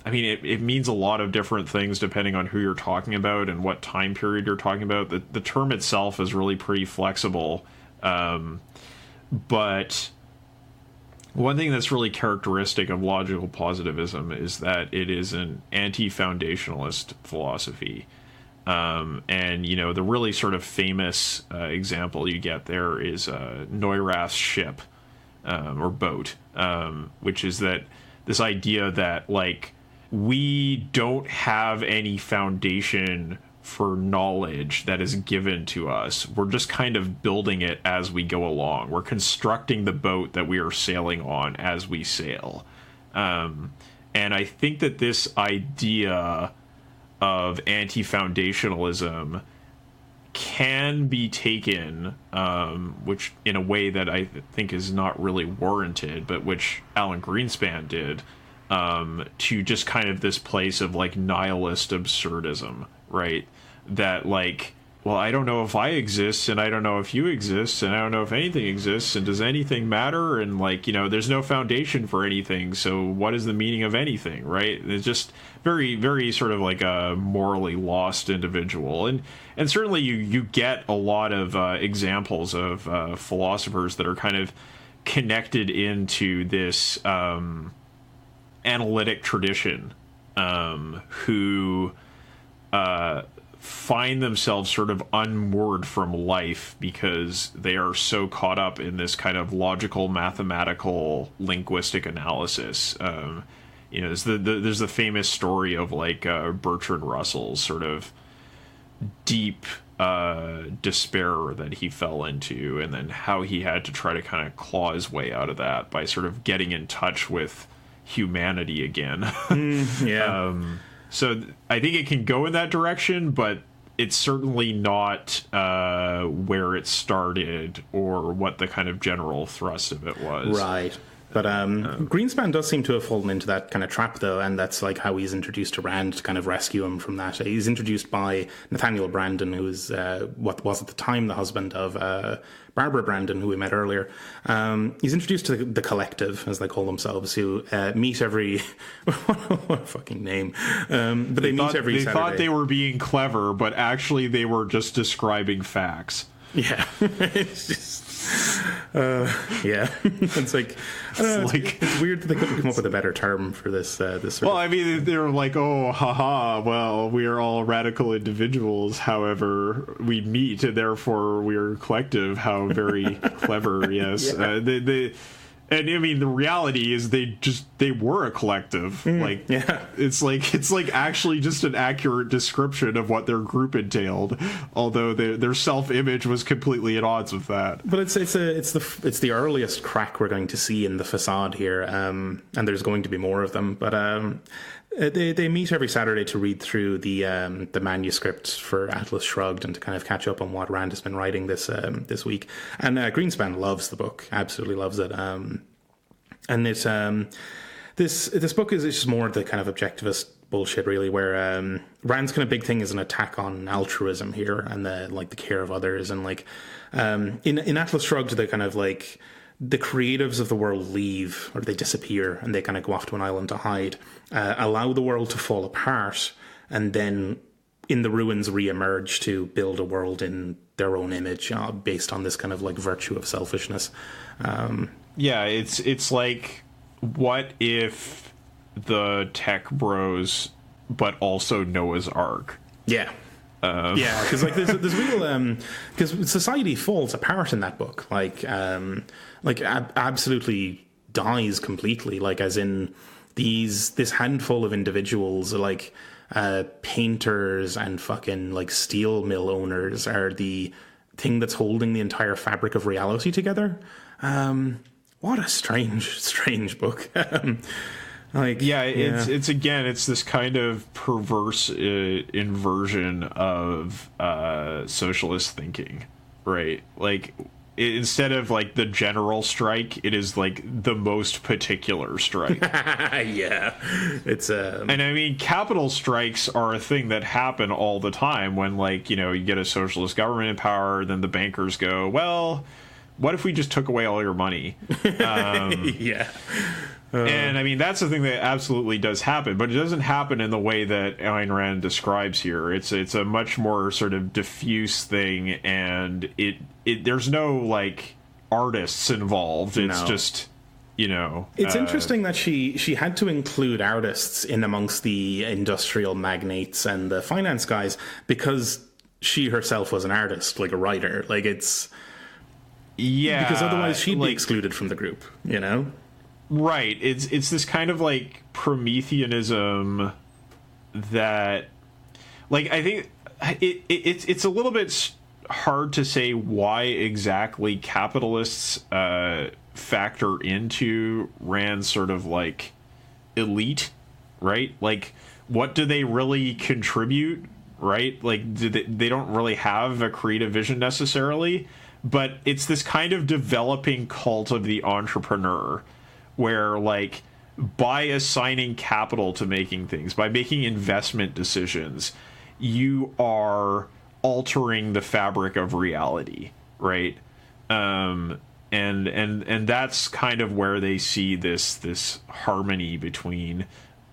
I mean, it means a lot of different things depending on who you're talking about and what time period you're talking about. The term itself is really pretty flexible. But one thing that's really characteristic of logical positivism is that it is an anti-foundationalist philosophy. And, you know, the really sort of famous example you get there is Neurath's ship or boat, which is that this idea that, like, we don't have any foundation for knowledge that is given to us. We're just kind of building it as we go along. We're constructing the boat that we are sailing on as we sail. And I think that this idea of anti-foundationalism can be taken, which in a way that I think is not really warranted, but which Alan Greenspan did, to just kind of this place of like nihilist absurdism, right? That like, well, I don't know if I exist, and I don't know if you exist, and I don't know if anything exists, and does anything matter? And like, you know, there's no foundation for anything, so what is the meaning of anything, right? It's just very, very sort of like a morally lost individual. And certainly you get a lot of examples of philosophers that are kind of connected into this analytic tradition, who find themselves sort of unmoored from life because they are so caught up in this kind of logical, mathematical, linguistic analysis. You know, there's the famous story of like Bertrand Russell's sort of deep despair that he fell into, and then how he had to try to kind of claw his way out of that by sort of getting in touch with humanity again. So I think it can go in that direction, but it's certainly not where it started or what the kind of general thrust of it was. Right. But Greenspan does seem to have fallen into that kind of trap, though, and that's like how he's introduced to Rand to kind of rescue him from that. He's introduced by Nathaniel Brandon, who was what was at the time the husband of Barbara Brandon, who we met earlier. He's introduced to the Collective, as they call themselves, who meet every... what a fucking name. But they meet every Saturday. They thought they were being clever, but actually they were just describing facts. Yeah. It's just... yeah, it's like, it's weird that they couldn't come up with a better term for this. Well, I mean, they're like, oh, haha. Well, we are all radical individuals. However, we meet, and therefore we are collective. How very clever! Yes, yeah. And I mean, the reality is they were a collective. Like, yeah. It's like actually just an accurate description of what their group entailed, although their self-image was completely at odds with that. But it's the earliest crack we're going to see in the facade here, and there's going to be more of them. But they meet every Saturday to read through the manuscript for Atlas Shrugged and to kind of catch up on what Rand has been writing this week. And Greenspan loves the book, absolutely loves it. And it's this book is just more the kind of objectivist bullshit, really, where Rand's kind of big thing is an attack on altruism here and the care of others, and like in Atlas Shrugged, they kind of like the creatives of the world leave, or they disappear, and they kind of go off to an island to hide, allow the world to fall apart, and then in the ruins re-emerge to build a world in their own image, based on this kind of like virtue of selfishness. Yeah, it's like, what if the tech bros, but also Noah's Ark? Yeah. Yeah, because like there's real because society falls apart in that book, absolutely dies completely, like as in this handful of individuals, like painters and fucking like steel mill owners, are the thing that's holding the entire fabric of reality together. What a strange book. It's this kind of perverse inversion of socialist thinking, right? Like, instead of like the general strike, it is like the most particular strike. Yeah, it's and I mean, capital strikes are a thing that happen all the time when, like, you know, you get a socialist government in power, then the bankers go, well, what if we just took away all your money? Yeah. And I mean, that's the thing that absolutely does happen, but it doesn't happen in the way that Ayn Rand describes here. It's a much more sort of diffuse thing, and it there's no like artists involved. It's just, you know, it's interesting that she had to include artists in amongst the industrial magnates and the finance guys because she herself was an artist, like a writer. Like because otherwise she'd be excluded from the group, you know. Right. It's this kind of like Prometheanism that, like, I think it's a little bit hard to say why exactly capitalists factor into Rand's sort of like elite, right? Like, what do they really contribute, right? Like, they don't really have a creative vision necessarily, but it's this kind of developing cult of the entrepreneur, where like by assigning capital to making things, by making investment decisions, you are altering the fabric of reality, right? And that's kind of where they see this harmony between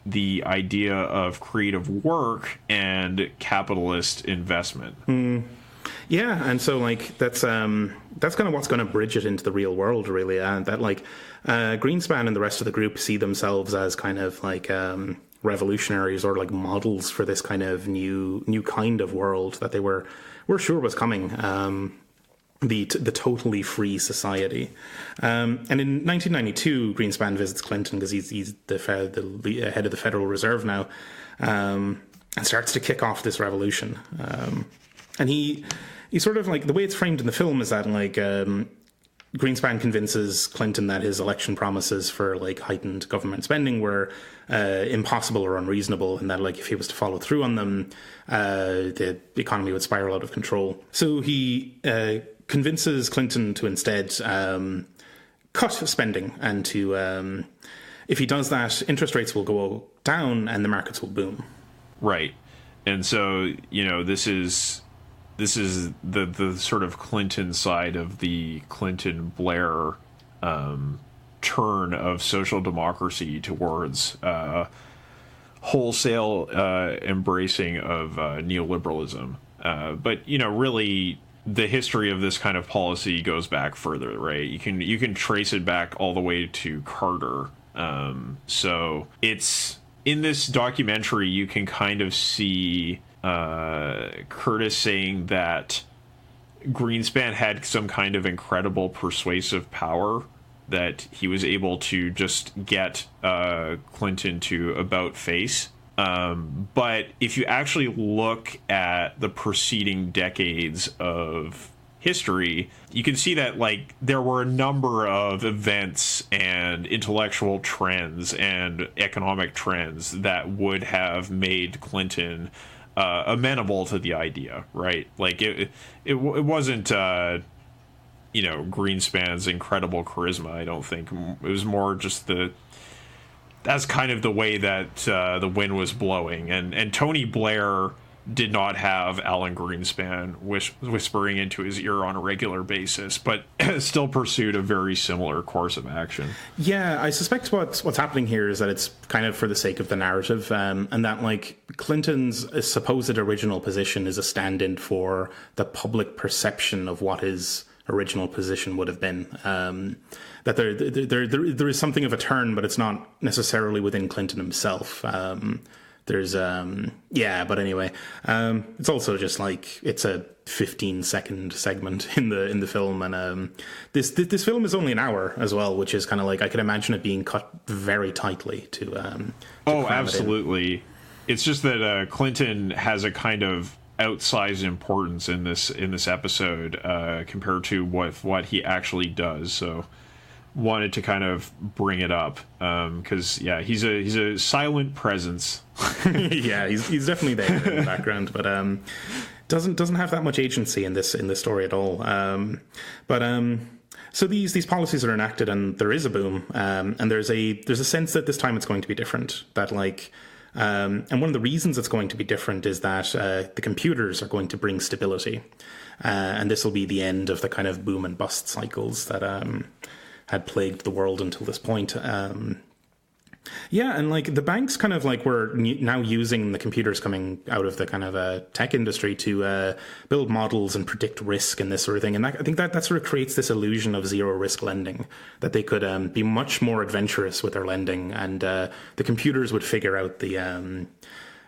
the idea of creative work and capitalist investment. Yeah, and so like that's kind of what's going to bridge it into the real world, really. And that like Greenspan and the rest of the group see themselves as kind of like revolutionaries or like models for this kind of new kind of world that they were sure was coming. The totally free society. And in 1992, Greenspan visits Clinton because he's the head of the Federal Reserve now, and starts to kick off this revolution. And he sort of like, the way it's framed in the film is that like Greenspan convinces Clinton that his election promises for like heightened government spending were impossible or unreasonable, and that like if he was to follow through on them, the economy would spiral out of control. So he convinces Clinton to instead cut spending, and to if he does that, interest rates will go down and the markets will boom. Right. And so, you know, this is the sort of Clinton side of the Clinton-Blair turn of social democracy towards wholesale embracing of neoliberalism. But, you know, really, the history of this kind of policy goes back further, right? You can trace it back all the way to Carter. So it's in this documentary, you can kind of see Curtis saying that Greenspan had some kind of incredible persuasive power, that he was able to just get Clinton to about face. But if you actually look at the preceding decades of history, you can see that like there were a number of events and intellectual trends and economic trends that would have made Clinton amenable to the idea, right? Like it wasn't you know, Greenspan's incredible charisma. I don't think it was more just that's kind of the way that the wind was blowing, and Tony Blair did not have Alan Greenspan whispering into his ear on a regular basis, but still pursued a very similar course of action. Yeah, I suspect what's happening here is that it's kind of for the sake of the narrative, and that like Clinton's supposed original position is a stand-in for the public perception of what his original position would have been. That there is something of a turn, but it's not necessarily within Clinton himself. There's but anyway, it's also just like it's a 15-second segment in the film, and this film is only an hour as well, which is kind of like I can imagine it being cut very tightly to absolutely. It's just that Clinton has a kind of outsized importance in this episode compared to what he actually does. So wanted to kind of bring it up because he's a silent presence. Yeah, he's definitely there in the background, but doesn't have that much agency in this story at all. So these policies are enacted, and there is a boom, and there's a sense that this time it's going to be different. That like. And one of the reasons it's going to be different is that the computers are going to bring stability, and this will be the end of the kind of boom and bust cycles that had plagued the world until this point. Yeah, and like the banks kind of like were now using the computers coming out of the kind of tech industry to build models and predict risk and this sort of thing. And I think that sort of creates this illusion of zero risk lending, that they could be much more adventurous with their lending, and the computers would figure out the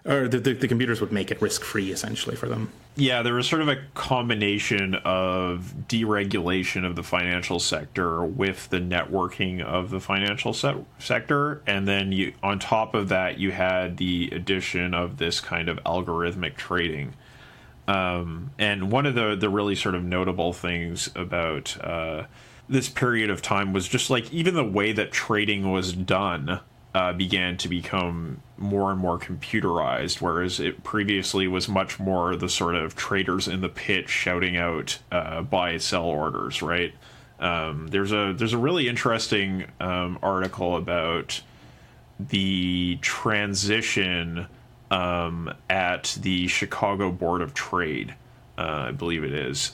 computers would make it risk-free, essentially, for them. Yeah, there was sort of a combination of deregulation of the financial sector with the networking of the financial sector, and then on top of that, you had the addition of this kind of algorithmic trading. And one of the really sort of notable things about this period of time was just like even the way that trading was done began to become more and more computerized, whereas it previously was much more the sort of traders in the pit shouting out buy sell orders, right? There's a really interesting article about the transition at the Chicago Board of Trade, I believe it is,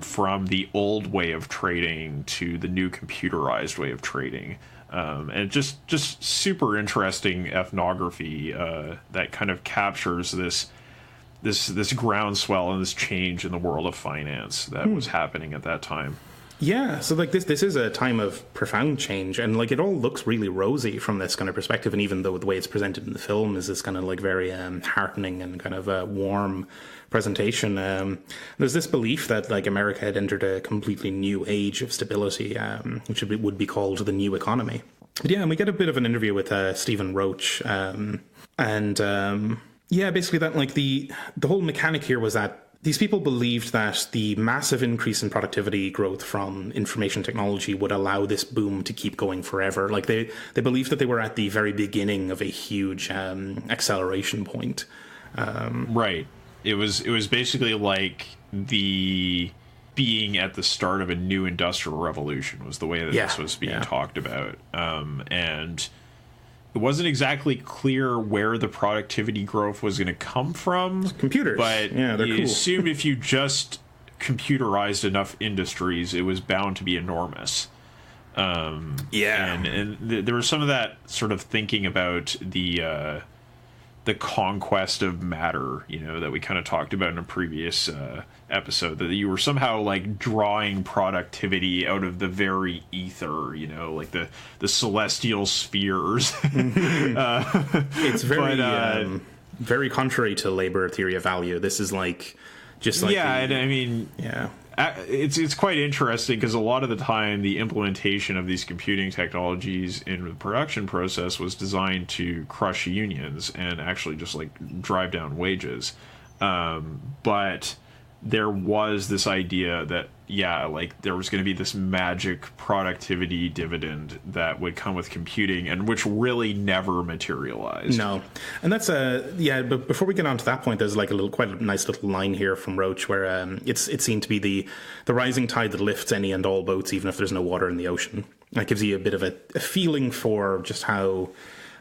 from the old way of trading to the new computerized way of trading. And just super interesting ethnography that kind of captures this groundswell and this change in the world of finance that was happening at that time. Yeah, so like this is a time of profound change, and like it all looks really rosy from this kind of perspective. And even though the way it's presented in the film is this kind of like very heartening and kind of warm presentation, there's this belief that like America had entered a completely new age of stability, which would be called the new economy. But yeah, and we get a bit of an interview with Stephen Roach, and yeah, basically that like the whole mechanic here was that these people believed that the massive increase in productivity growth from information technology would allow this boom to keep going forever. Like they believed that they were at the very beginning of a huge acceleration point. Right. It was basically like the being at the start of a new industrial revolution was the way that this was being talked about. And it wasn't exactly clear where the productivity growth was going to come from. Computers. But you assumed if you just computerized enough industries, it was bound to be enormous. And there was some of that sort of thinking about the conquest of matter, that we kind of talked about in a previous episode, that you were somehow like drawing productivity out of the very ether, like the celestial spheres. It's very very contrary to labor theory of value. This is like just like it's quite interesting because a lot of the time the implementation of these computing technologies in the production process was designed to crush unions and actually just like drive down wages. But there was this idea that, like there was going to be this magic productivity dividend that would come with computing, and which really never materialized. No. And that's but before we get on to that point, there's like quite a nice little line here from Roach where it's seen to be the rising tide that lifts any and all boats, even if there's no water in the ocean. That gives you a bit of a feeling for just how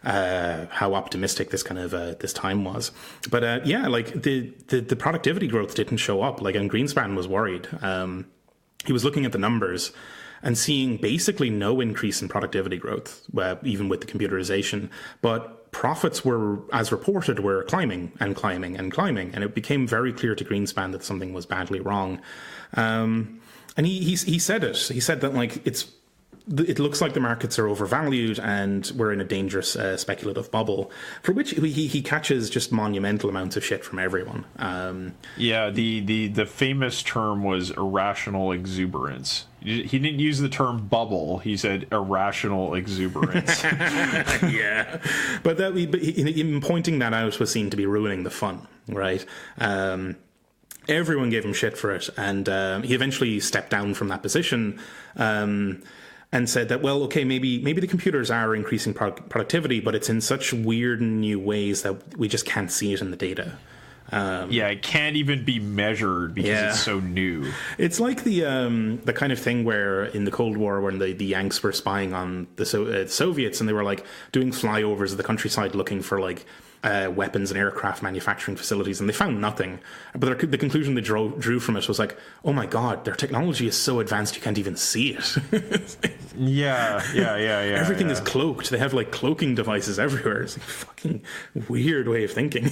optimistic this kind of this time was. But like the productivity growth didn't show up. Like, and Greenspan was worried. He was looking at the numbers and seeing basically no increase in productivity growth, even with the computerization. But profits were, as reported, were climbing and climbing and climbing, and it became very clear to Greenspan that something was badly wrong. And he said it. He said that like it looks like the markets are overvalued and we're in a dangerous speculative bubble, for which he catches just monumental amounts of shit from everyone. The famous term was irrational exuberance. He didn't use the term bubble. He said irrational exuberance. Yeah. But in pointing that out was seen to be ruining the fun, right? Everyone gave him shit for it, and he eventually stepped down from that position, and said that, well, okay, maybe the computers are increasing productivity, but it's in such weird and new ways that we just can't see it in the data. Yeah, it can't even be measured because it's so new. It's like the kind of thing where in the Cold War, when the Yanks were spying on the Soviets, and they were like doing flyovers of the countryside looking for like weapons and aircraft manufacturing facilities, and they found nothing. But the conclusion they drew from it was like, oh my god, their technology is so advanced you can't even see it. Yeah. Everything is cloaked. They have like cloaking devices everywhere. It's like a fucking weird way of thinking.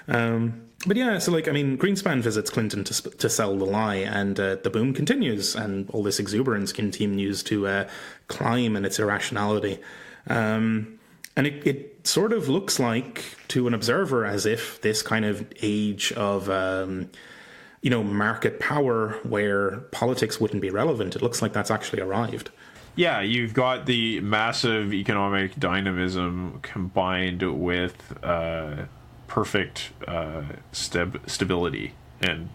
But yeah, so like, I mean, Greenspan visits Clinton to sell the lie, and the boom continues, and all this exuberance continues to climb in its irrationality. And it sort of looks like, to an observer, as if this kind of age of, market power where politics wouldn't be relevant, it looks like that's actually arrived. Yeah, you've got the massive economic dynamism combined with perfect stability, and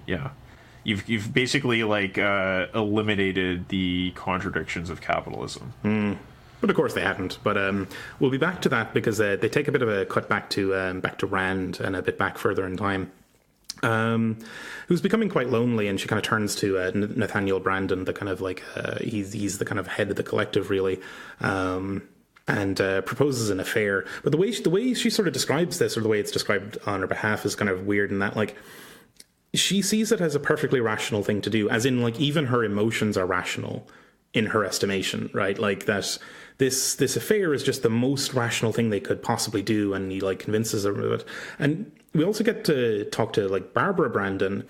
you've basically like eliminated the contradictions of capitalism. But of course they hadn't. But we'll be back to that because they take a bit of a cut back to Rand and a bit back further in time, who's becoming quite lonely, and she kind of turns to Nathaniel Brandon, the kind of like he's the kind of head of the collective, really. And proposes an affair. But the way she sort of describes this, or the way it's described on her behalf, is kind of weird in that, like, she sees it as a perfectly rational thing to do, as in, like, even her emotions are rational in her estimation, right? Like, that this affair is just the most rational thing they could possibly do, and he, like, convinces her of it. And we also get to talk to, like, Barbara Brandon,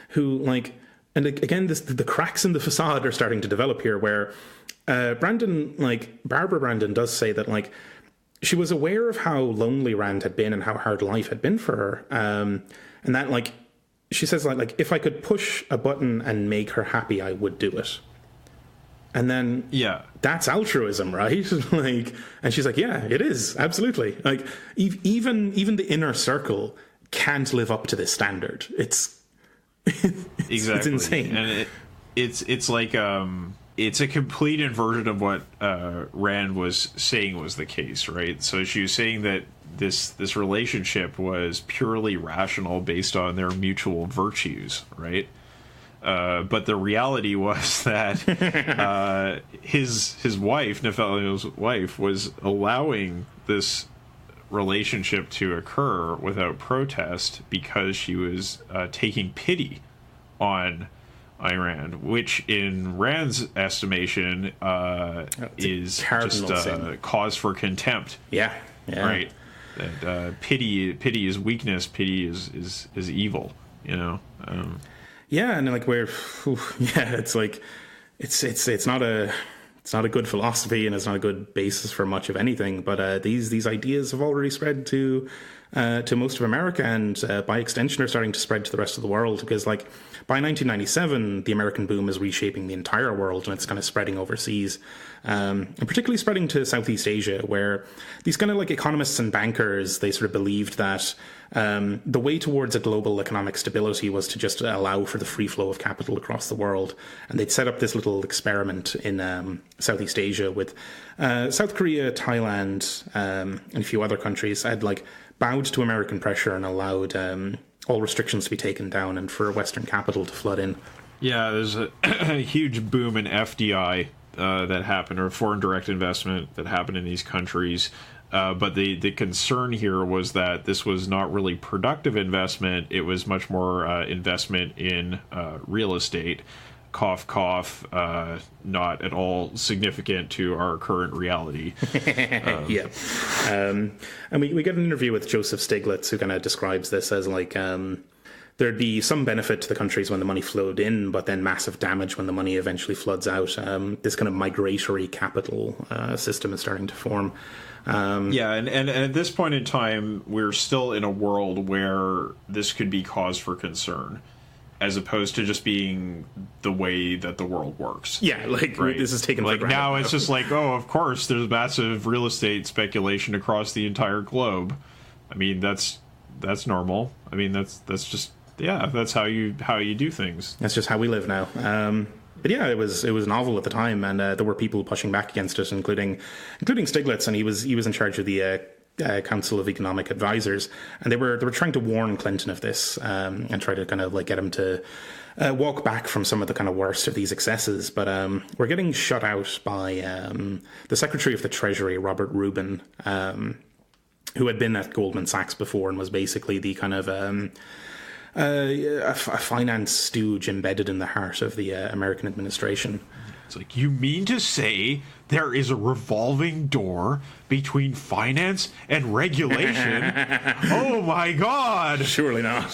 who, like, and again, the cracks in the facade are starting to develop here, where Barbara Brandon does say that, like, she was aware of how lonely Rand had been and how hard life had been for her. And that, like, she says, like, if I could push a button and make her happy, I would do it. And then, that's altruism, right? Like, and she's like, yeah, it is, absolutely. Like, even the inner circle can't live up to this standard. It's exactly, it's insane, and it's like it's a complete inversion of what Rand was saying was the case, right? So she was saying that this relationship was purely rational based on their mutual virtues, right? But the reality was that his wife, Nathaniel's wife, was allowing this relationship to occur without protest because she was taking pity on Ayn Rand, which in Rand's estimation is just cause for contempt. Yeah. Right. That pity is weakness. Pity is evil. You know. Yeah, and like it's like it's not a good philosophy, and it's not a good basis for much of anything. But these ideas have already spread to most of America, and by extension are starting to spread to the rest of the world, because like by 1997 the American boom is reshaping the entire world, and it's kind of spreading overseas, and particularly spreading to Southeast Asia, where these kind of like economists and bankers, they sort of believed that the way towards a global economic stability was to just allow for the free flow of capital across the world. And they'd set up this little experiment in Southeast Asia with South Korea, Thailand, and a few other countries had like bowed to American pressure and allowed all restrictions to be taken down and for Western capital to flood in. Yeah, there's a huge boom in FDI that happened, or foreign direct investment that happened in these countries. But the concern here was that this was not really productive investment. It was much more investment in real estate. Cough, cough, not at all significant to our current reality. Yeah. And we get an interview with Joseph Stiglitz, who kind of describes this as like there'd be some benefit to the countries when the money flowed in, but then massive damage when the money eventually floods out. This kind of migratory capital system is starting to form. And at this point in time, we're still in a world where this could be cause for concern, as opposed to just being the way that the world works. Yeah, like, right? This is taken for granted. Now it's just like, oh, of course, there's massive real estate speculation across the entire globe. I mean, that's normal. I mean, that's just, that's how you do things. That's just how we live now. But yeah, it was novel at the time, and there were people pushing back against it, including Stiglitz, and he was in charge of the Council of Economic Advisors, and they were trying to warn Clinton of this and try to kind of like get him to walk back from some of the kind of worst of these excesses. But we're getting shut out by the Secretary of the Treasury, Robert Rubin, who had been at Goldman Sachs before and was basically the kind of a finance stooge embedded in the heart of the American administration. It's like, you mean to say there is a revolving door between finance and regulation? Oh my God! Surely not.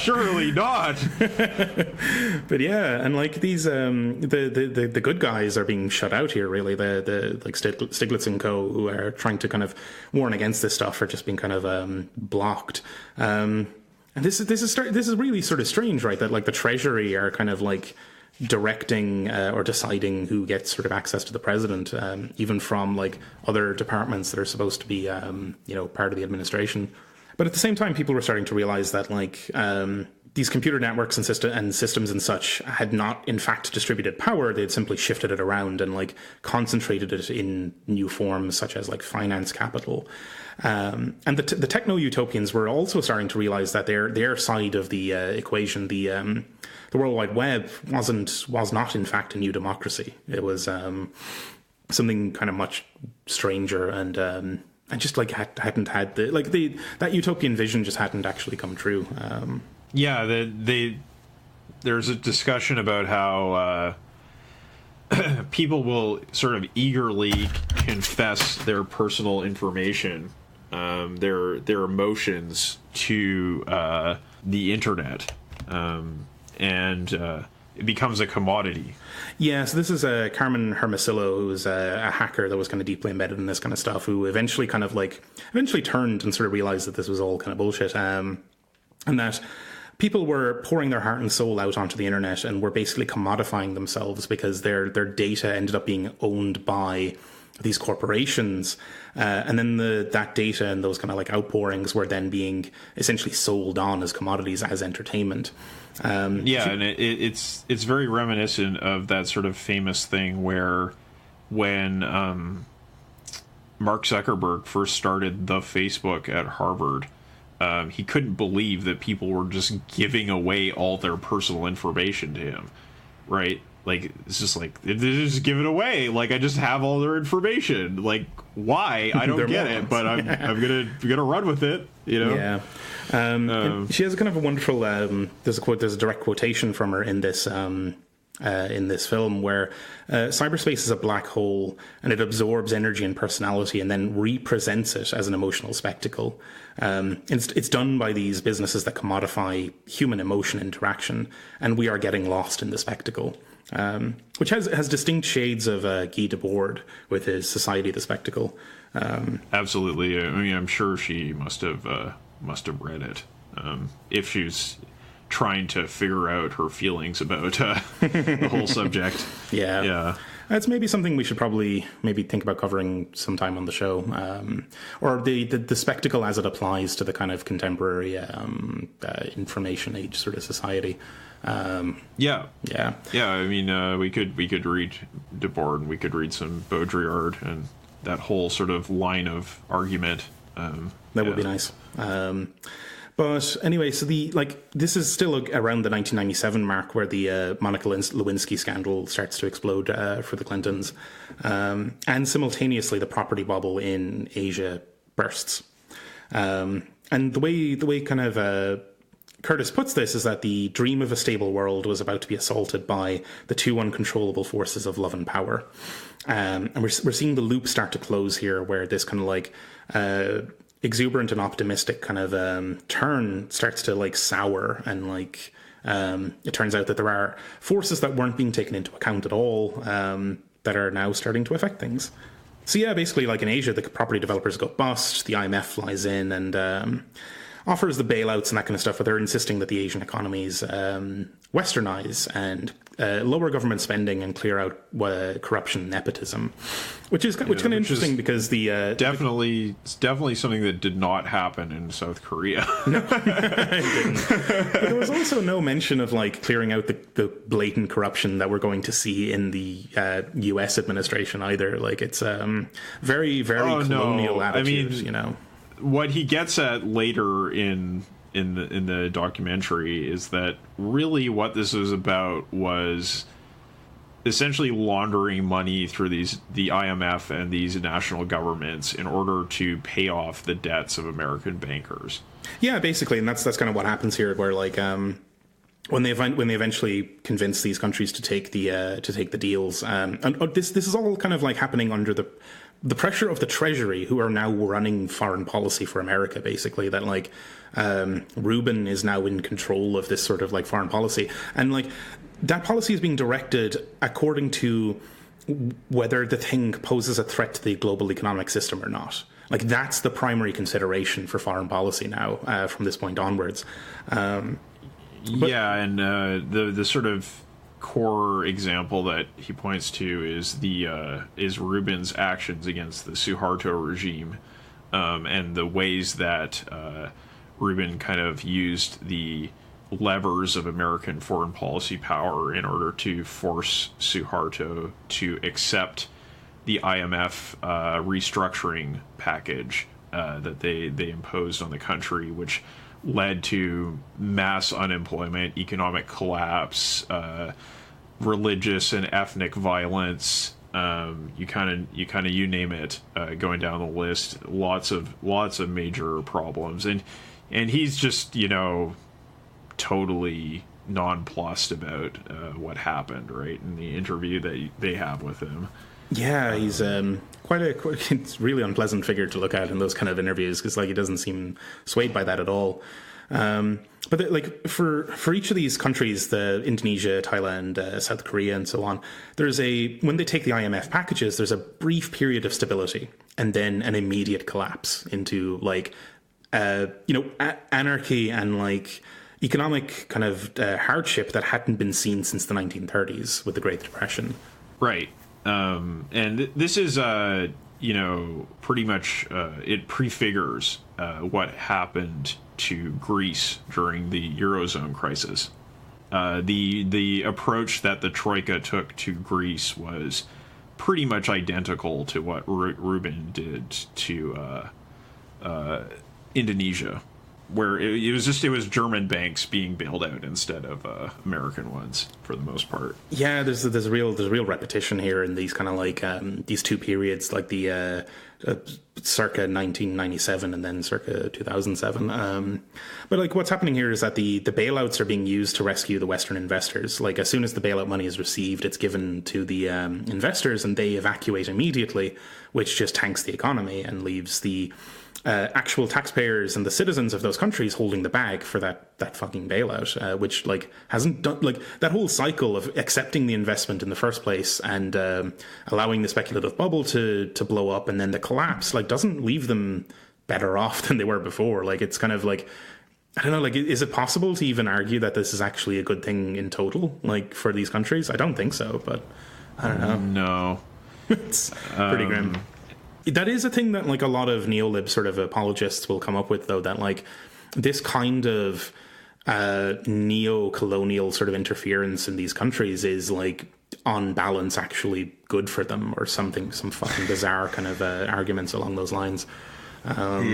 Surely not. But yeah, and like these, the good guys are being shut out here. Really, the like Stiglitz and co, who are trying to kind of warn against this stuff, are just being kind of blocked. And this is really sort of strange, right? That like the Treasury are kind of like directing or deciding who gets sort of access to the president, even from like other departments that are supposed to be, part of the administration. But at the same time, people were starting to realize that like these computer networks and systems and such had not, in fact, distributed power. They had simply shifted it around and like concentrated it in new forms, such as like finance capital. And the techno-utopians were also starting to realize that their side of the equation, the World Wide Web, was not in fact a new democracy. It was something kind of much stranger, and just like hadn't had that utopian vision just hadn't actually come true. There's a discussion about how people will sort of eagerly confess their personal information, their emotions to the internet, and it becomes a commodity. Yeah, so this is Carmen Hermosillo, who was a hacker that was kind of deeply embedded in this kind of stuff, who eventually turned and sort of realized that this was all kind of bullshit, and that people were pouring their heart and soul out onto the internet and were basically commodifying themselves because their data ended up being owned by these corporations, and then that data and those kind of like outpourings were then being essentially sold on as commodities, as entertainment. And it's very reminiscent of that sort of famous thing where when Mark Zuckerberg first started the Facebook at Harvard, he couldn't believe that people were just giving away all their personal information to him, right? Like, it's just like, they just give it away. Like, I just have all their information. Like, why? I don't get it, but I'm gonna run with it, you know? Yeah. She has kind of a wonderful, there's a direct quotation from her in this film where cyberspace is a black hole and it absorbs energy and personality and then represents it as an emotional spectacle. It's done by these businesses that commodify human emotion interaction, and we are getting lost in the spectacle. Which has distinct shades of Guy Debord with his Society of the Spectacle. Absolutely. I mean, I'm sure she must have read it if she's trying to figure out her feelings about the whole subject. Yeah. That's maybe something we should probably think about covering sometime on the show, or the spectacle as it applies to the kind of contemporary information age sort of society. I mean, we could read Debord, and we could read some Baudrillard, and that whole sort of line of argument. That would be nice. But anyway, so this is still around the 1997 mark where the Monica Lewinsky scandal starts to explode for the Clintons, and simultaneously the property bubble in Asia bursts. And the way kind of Curtis puts this is that the dream of a stable world was about to be assaulted by the two uncontrollable forces of love and power. And we're seeing the loop start to close here, where this kind of like exuberant and optimistic kind of turn starts to like sour, and like it turns out that there are forces that weren't being taken into account at all that are now starting to affect things. So yeah, basically like in Asia, the property developers go bust, the IMF flies in, and offers the bailouts and that kind of stuff, but they're insisting that the Asian economies westernize and lower government spending and clear out corruption and nepotism, which is kind of interesting because it's definitely something that did not happen in South Korea. No, it didn't. But there was also no mention of like clearing out the blatant corruption that we're going to see in the U.S. administration either. Like it's very colonial attitude. I mean, what he gets at later in the documentary is that really what this was about was essentially laundering money through the IMF and these national governments in order to pay off the debts of American bankers. Yeah, basically, and that's kind of what happens here, where like when they eventually convince these countries to take the deals, and this is all kind of like happening under the pressure of the Treasury, who are now running foreign policy for America, basically. That like Rubin is now in control of this sort of like foreign policy, and like that policy is being directed according to whether the thing poses a threat to the global economic system or not. Like that's the primary consideration for foreign policy now from this point onwards. And the sort of core example that he points to is Rubin's actions against the Suharto regime, and the ways that Rubin kind of used the levers of American foreign policy power in order to force Suharto to accept the IMF restructuring package that they imposed on the country, which led to mass unemployment, economic collapse, religious and ethnic violence. You name it, going down the list. Lots of major problems, and he's just totally nonplussed about what happened, right, in the interview that they have with him. Yeah, he's quite it's really unpleasant figure to look at in those kind of interviews, because like he doesn't seem swayed by that at all. But like for each of these countries, the Indonesia, Thailand, South Korea, and so on, when they take the IMF packages, there's a brief period of stability and then an immediate collapse into like anarchy and like economic kind of hardship that hadn't been seen since the 1930s with the Great Depression. Right. And this is, pretty much, it prefigures what happened to Greece during the Eurozone crisis. The approach that the Troika took to Greece was pretty much identical to what Rubin did to Indonesia, where it was German banks being bailed out instead of American ones for the most part. Yeah, there's a real repetition here in these kind of like these two periods, like the circa 1997 and then circa 2007. But like what's happening here is that the bailouts are being used to rescue the Western investors. Like as soon as the bailout money is received, it's given to the investors and they evacuate immediately, which just tanks the economy and leaves the actual taxpayers and the citizens of those countries holding the bag for that fucking bailout, which like hasn't done, like that whole cycle of accepting the investment in the first place and allowing the speculative bubble to blow up and then the collapse, like doesn't leave them better off than they were before. Like it's kind of like, I don't know, like is it possible to even argue that this is actually a good thing in total, like for these countries? I don't think so, but I don't know. No. It's pretty grim. That is a thing that like a lot of neolib sort of apologists will come up with, though, that like this kind of neo-colonial sort of interference in these countries is like on balance actually good for them or something, some fucking bizarre kind of arguments along those lines. Having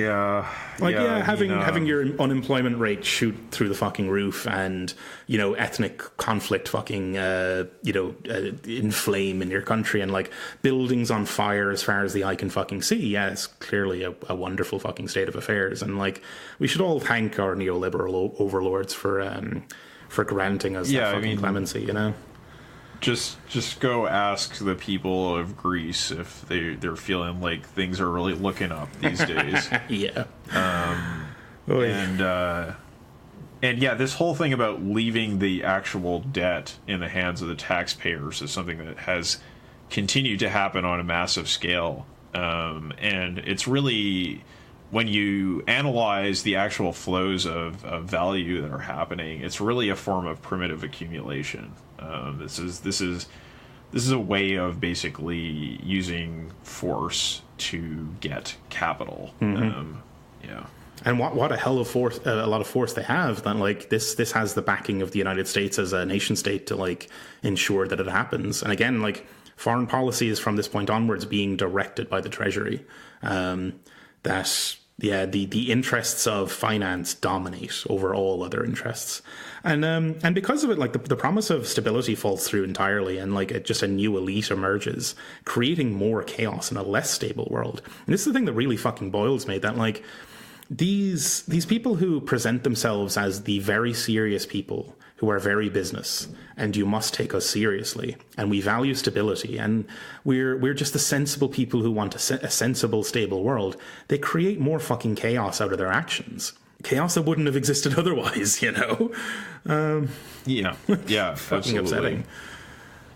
your unemployment rate shoot through the fucking roof and ethnic conflict fucking inflame in your country and like buildings on fire as far as the eye can fucking see, it's clearly a wonderful fucking state of affairs, and like we should all thank our neoliberal overlords for granting us that fucking clemency. Just go ask the people of Greece if they're feeling like things are really looking up these days. Yeah. And this whole thing about leaving the actual debt in the hands of the taxpayers is something that has continued to happen on a massive scale. And it's really when you analyze the actual flows of value that are happening, it's really a form of primitive accumulation. This is a way of basically using force to get capital. Yeah. And what a hell of force, a lot of force they have. That like this has the backing of the United States as a nation state to like ensure that it happens. And again, like foreign policy is from this point onwards being directed by the Treasury. The interests of finance dominate over all other interests, and because of it, like the promise of stability falls through entirely, and like just a new elite emerges, creating more chaos in a less stable world. And this is the thing that really fucking boils me, that like these people who present themselves as the very serious people who are very business, and you must take us seriously, and we value stability, and we're just the sensible people who want a sensible, stable world. They create more fucking chaos out of their actions. Chaos that wouldn't have existed otherwise, you know? Yeah, fucking absolutely.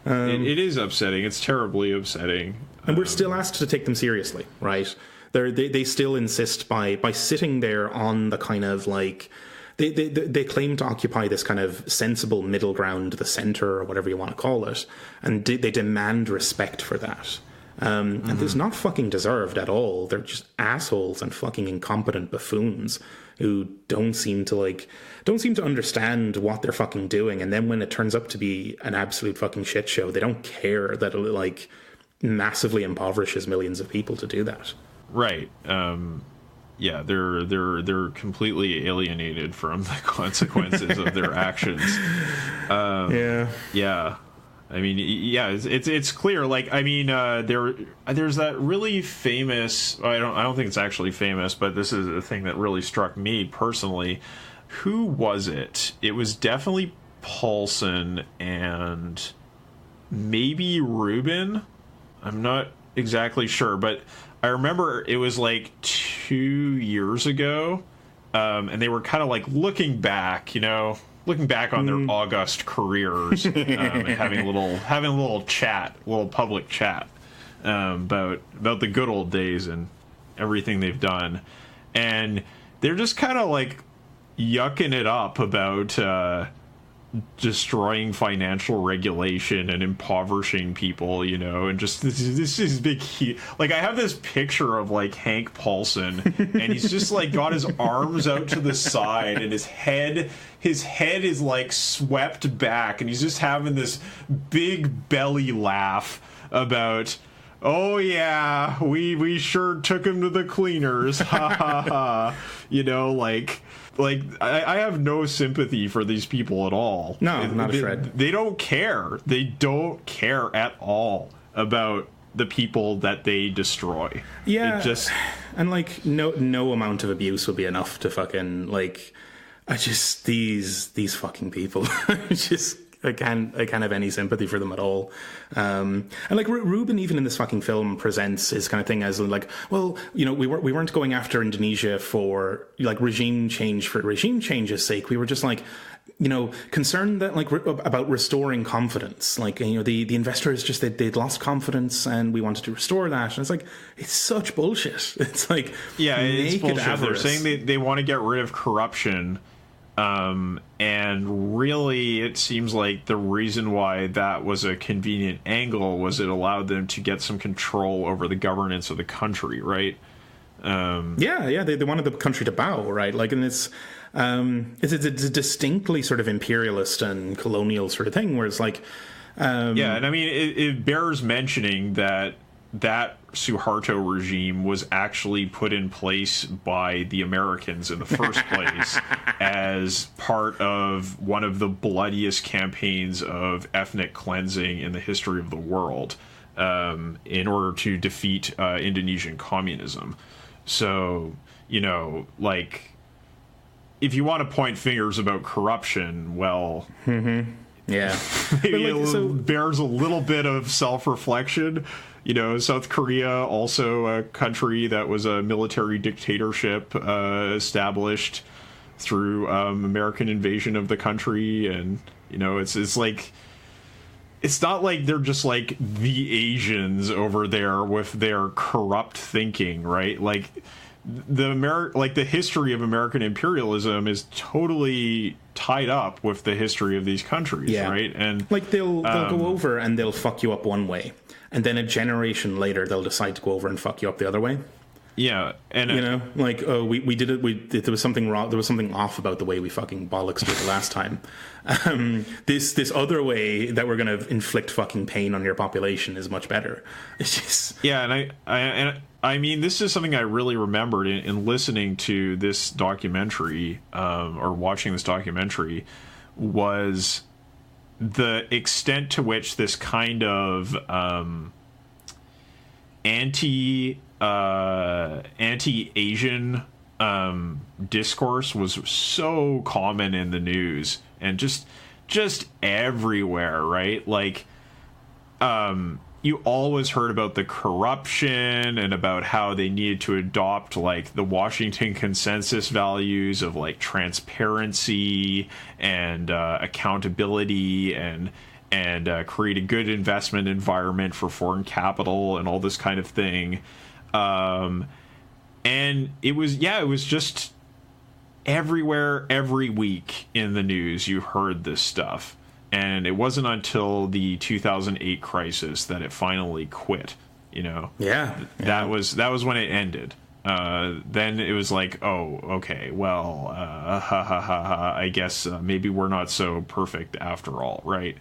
upsetting. It is upsetting. It's terribly upsetting. And we're still asked to take them seriously, right? They still insist by sitting there on the kind of like... They claim to occupy this kind of sensible middle ground, the center, or whatever you want to call it, and they demand respect for that. And it's not fucking deserved at all. They're just assholes and fucking incompetent buffoons who don't seem to understand what they're fucking doing. And then when it turns up to be an absolute fucking shit show, they don't care that it like massively impoverishes millions of people to do that. Right. Yeah, they're completely alienated from the consequences of their actions. Yeah. I mean, yeah, it's clear. Like, I mean, there's that really famous. I don't think it's actually famous, but this is a thing that really struck me personally. Who was it? It was definitely Paulson and maybe Rubin. I'm not exactly sure, but I remember it was like 2 years ago, and they were kind of like looking back on their august careers, and having a little chat, a little public chat, about the good old days and everything they've done, and they're just kind of like yucking it up about destroying financial regulation and impoverishing people, and just this is big. Like, I have this picture of like Hank Paulson, and he's just like got his arms out to the side, and his head is like swept back, and he's just having this big belly laugh about, oh yeah, we sure took him to the cleaners, ha ha ha, Like, I have no sympathy for these people at all. No, not a shred. They don't care. They don't care at all about the people that they destroy. Yeah, it just... and like no amount of abuse would be enough to fucking like. These fucking people. I can't have any sympathy for them at all. And like Rubin, even in this fucking film, presents his kind of thing as like, well, we weren't going after Indonesia for like regime change for regime change's sake. We were just like, concerned that like about restoring confidence. Like, the investors just they'd lost confidence, and we wanted to restore that. And it's like, it's such bullshit. It's like, yeah, it's bullshit. Avarice. They're saying they want to get rid of corruption. And really, it seems like the reason why that was a convenient angle was it allowed them to get some control over the governance of the country, right? They wanted the country to bow, right? Like, and it's a distinctly sort of imperialist and colonial sort of thing, where it's like... and I mean, it bears mentioning that Suharto regime was actually put in place by the Americans in the first place as part of one of the bloodiest campaigns of ethnic cleansing in the history of the world, in order to defeat Indonesian communism. So, like, if you want to point fingers about corruption, well... Mm-hmm. Yeah. Maybe it bears a little bit of self-reflection. South Korea, also a country that was a military dictatorship established through American invasion of the country. And, it's like... It's not like they're just like the Asians over there with their corrupt thinking, right? Like, the history of American imperialism is totally tied up with the history of these countries, right? And like they'll go over and they'll fuck you up one way, and then a generation later they'll decide to go over and fuck you up the other way. Yeah, and you know, like, oh, we did it. There was something wrong. There was something off about the way we fucking bollocks did the last time. This other way that we're going to inflict fucking pain on your population is much better. It's just and I mean, this is something I really remembered in listening to this documentary, or watching this documentary, was the extent to which this kind of anti-Asian discourse was so common in the news and just everywhere, right? Like, you always heard about the corruption and about how they needed to adopt like the Washington Consensus values of like transparency and accountability and create a good investment environment for foreign capital and all this kind of thing. And it was just everywhere, every week in the news you heard this stuff. And it wasn't until the 2008 crisis that it finally quit, you know? Yeah. That was when it ended. Then it was like, oh, okay, well, I guess maybe we're not so perfect after all, right?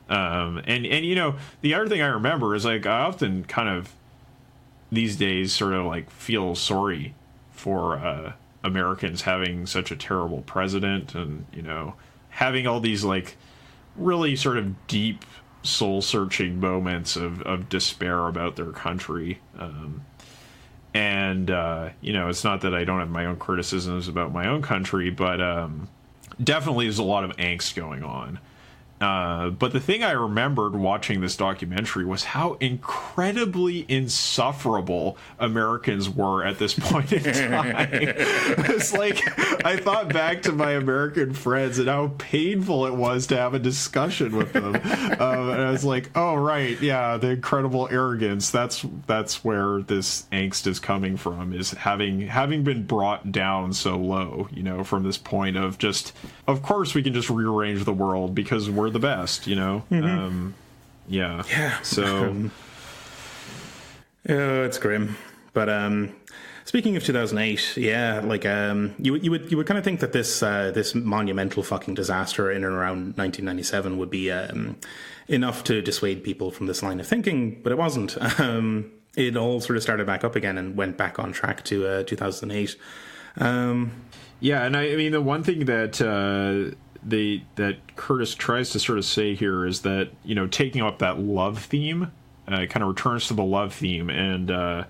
And you know, the other thing I remember is like I often kind of these days sort of like feel sorry for Americans having such a terrible president, and you know, having all these like really sort of deep soul searching moments of despair about their country. And you know, it's not that I don't have my own criticisms about my own country, but definitely there's a lot of angst going on. But the thing I remembered watching this documentary was how incredibly insufferable Americans were at this point in time. It's like, I thought back to my American friends and how painful it was to have a discussion with them. And I was like, oh, right, yeah, the incredible arrogance. That's where this angst is coming from, is having been brought down so low, you know, from this point of just, of course we can just rearrange the world because we're the best, you know. Mm-hmm. So it's grim. But speaking of 2008, like you would kind of think that this monumental fucking disaster in and around 1997 would be enough to dissuade people from this line of thinking, but it wasn't. It all sort of started back up again and went back on track to 2008. Yeah, and I mean the one thing that that Curtis tries to sort of say here is that, you know, taking up that love theme, kind of returns to the love theme, and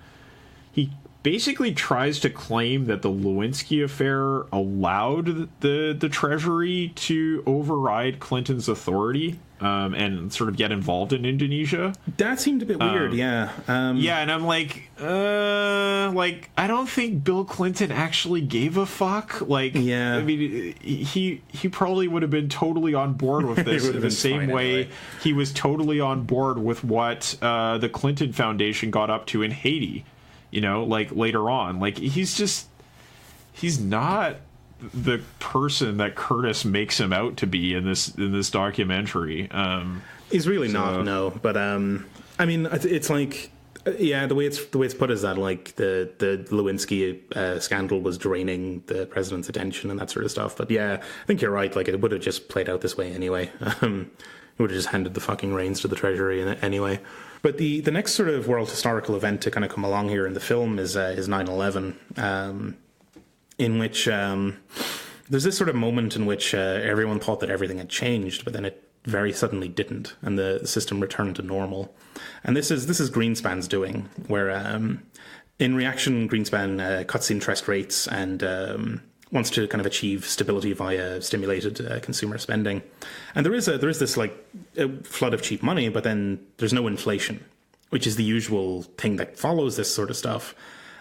he basically tries to claim that the Lewinsky affair allowed the Treasury to override Clinton's authority and sort of get involved in Indonesia. That seemed a bit weird, yeah. Yeah, and I'm like, I don't think Bill Clinton actually gave a fuck. Like, yeah. I mean, he probably would have been totally on board with this in the same way anyway. He was totally on board with what the Clinton Foundation got up to in Haiti. You know, like later on, like he's not the person that Curtis makes him out to be in this documentary. He's really not, no. But I mean, it's like, yeah, the way it's put is that like the Lewinsky scandal was draining the president's attention and that sort of stuff. But yeah, I think you're right. Like it would have just played out this way anyway. He would have just handed the fucking reins to the Treasury anyway. But the next sort of world historical event to kind of come along here in the film is 9/11, in which there's this sort of moment in which everyone thought that everything had changed, but then it very suddenly didn't, and the system returned to normal. And this is Greenspan's doing, where in reaction, Greenspan cuts interest rates and wants to kind of achieve stability via stimulated consumer spending. And there is this like a flood of cheap money, but then there's no inflation, which is the usual thing that follows this sort of stuff.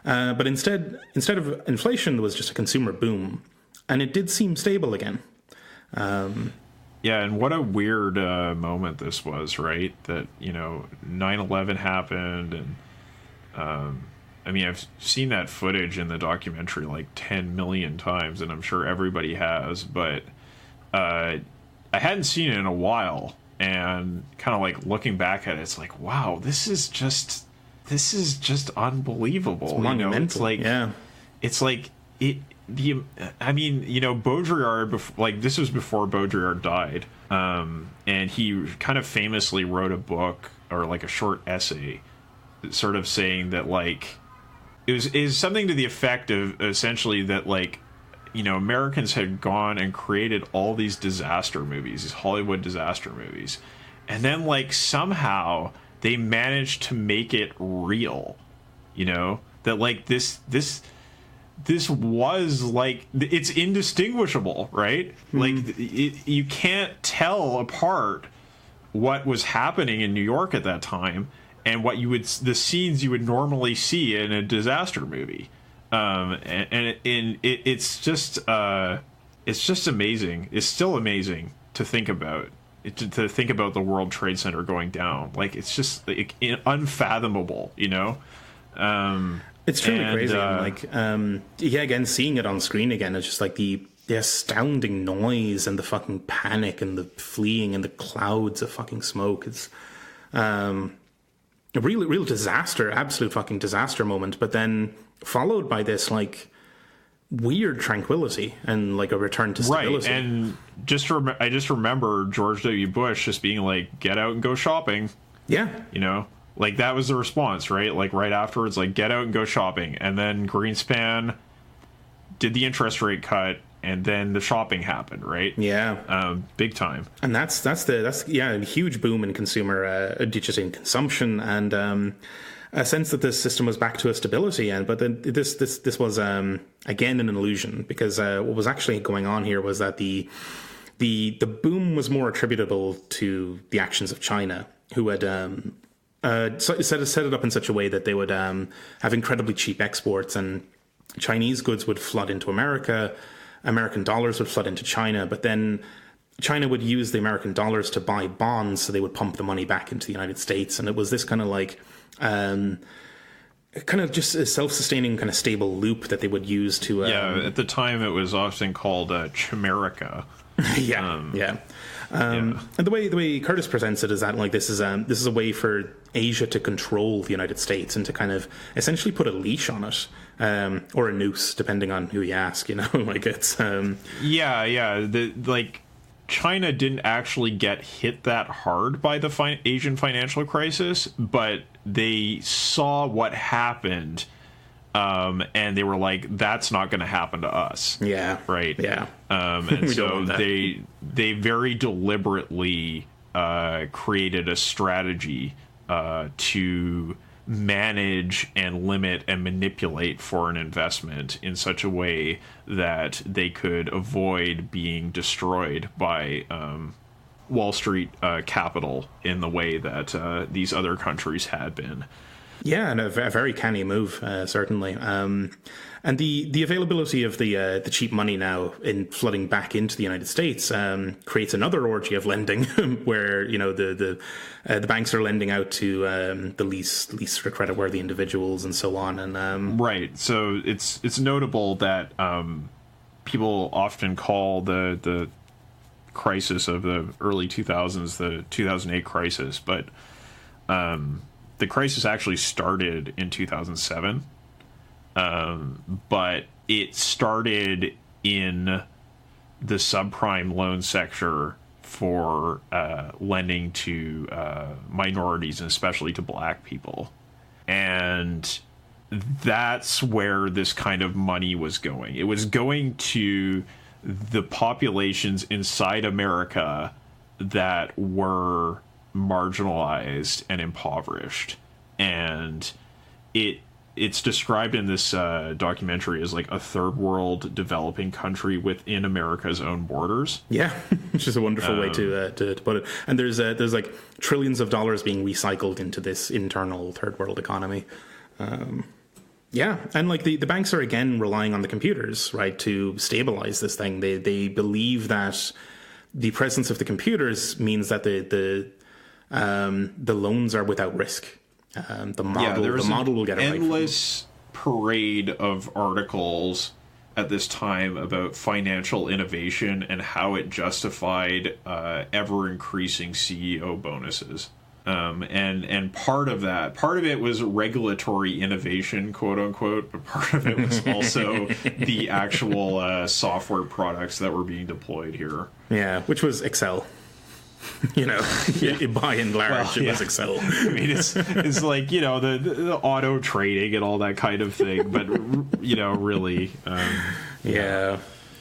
But instead of inflation, there was just a consumer boom, and it did seem stable again. Yeah, and what a weird moment this was, right? That, you know, 9/11 happened, and I mean, I've seen that footage in the documentary like 10 million times, and I'm sure everybody has, but I hadn't seen it in a while, and kind of like looking back at it, it's like, wow, this is just unbelievable. It's monumental. It's like, yeah. It's like I mean, Baudrillard, like, this was before Baudrillard died, and he kind of famously wrote a book, or like a short essay, sort of saying that, like, it was something to the effect of essentially that, like, Americans had gone and created all these disaster movies, these Hollywood disaster movies, and then, like, somehow they managed to make it real, that, like, this was, like, it's indistinguishable, right? Mm-hmm. Like, you can't tell apart what was happening in New York at that time and what the scenes you would normally see in a disaster movie. It's just amazing. It's still amazing to think about. To think about the World Trade Center going down. Like, it's just, like, unfathomable, It's truly crazy. Again, seeing it on screen again, it's just like the astounding noise and the fucking panic and the fleeing and the clouds of fucking smoke. It's a real disaster, absolute fucking disaster moment. But then followed by this, like, weird tranquility and, like, a return to stability. Right, and I just remember George W. Bush just being like, "Get out and go shopping." Yeah, like, that was the response, right? Like, right afterwards, like, get out and go shopping. And then Greenspan did the interest rate cut, and then the shopping happened, right? Yeah. Big time. And that's a huge boom in consumer just in consumption, and a sense that this system was back to a stability. But then this was again an illusion, because what was actually going on here was that the boom was more attributable to the actions of China, who had set it up in such a way that they would have incredibly cheap exports, and Chinese goods would flood into America, American dollars would flood into China, but then China would use the American dollars to buy bonds, so they would pump the money back into the United States. And it was this kind of like kind of just a self-sustaining kind of stable loop that they would use to at the time it was often called Chimerica. And the way Curtis presents it is that, like, this is a way for Asia to control the United States and to kind of essentially put a leash on it, or a noose, depending on who you ask. Like, it's like, China didn't actually get hit that hard by the Asian financial crisis, but they saw what happened. And they were like, that's not going to happen to us. Yeah. Right. Yeah. And so they very deliberately created a strategy to manage and limit and manipulate foreign investment in such a way that they could avoid being destroyed by Wall Street capital in the way that these other countries had been. Yeah, and a very canny move, certainly. And the availability of the cheap money now in flooding back into the United States creates another orgy of lending, where the banks are lending out to the least creditworthy individuals and so on. And right, so it's notable that people often call the crisis of the early 2000s the 2008 crisis, but the crisis actually started in 2007, but it started in the subprime loan sector for lending to minorities, and especially to black people. And that's where this kind of money was going. It was going to the populations inside America that were marginalized and impoverished, and it's described in this documentary as, like, a third world developing country within America's own borders. Yeah, which is a wonderful way to put it. And there's like trillions of dollars being recycled into this internal third world economy. And like the banks are again relying on the computers, right, to stabilize this thing. They believe that the presence of the computers means that the loans are without risk. The model will get it endless parade of articles at this time about financial innovation and how it justified ever-increasing CEO bonuses. And part of it was regulatory innovation, quote unquote, but part of it was also the actual software products that were being deployed here. Yeah, which was Excel. By and large, it was Excel. I mean, it's like, the auto trading and all that kind of thing, but, really. Yeah.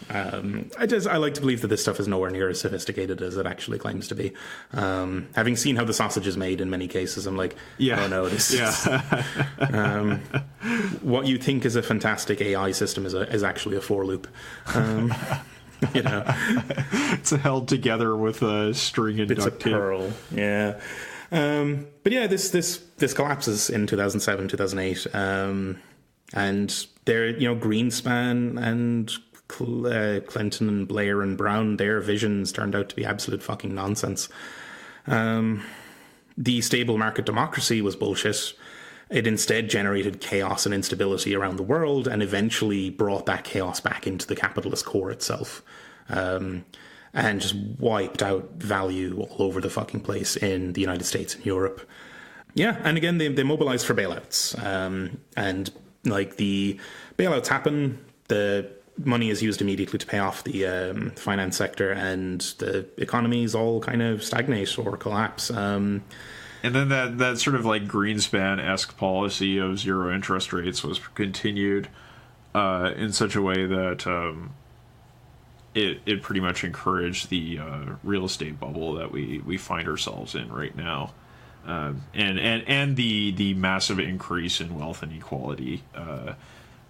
I like to believe that this stuff is nowhere near as sophisticated as it actually claims to be. Having seen how the sausage is made in many cases, I'm like, I don't know. This is, what you think is a fantastic AI system is actually a for loop. It's held together with a string and duct tape. Pearl. Yeah. But yeah, this collapses in 2007, 2008. And there, Greenspan and Clinton and Blair and Brown, their visions turned out to be absolute fucking nonsense. The stable market democracy was bullshit. It instead generated chaos and instability around the world and eventually brought that chaos back into the capitalist core itself. And just wiped out value all over the fucking place in the United States and Europe. Yeah, and again, they mobilized for bailouts. And the bailouts happen, the money is used immediately to pay off the finance sector, and the economies all kind of stagnate or collapse. And then that sort of like Greenspan-esque policy of zero interest rates was continued in such a way that it pretty much encouraged the real estate bubble that we find ourselves in right now, and the massive increase in wealth inequality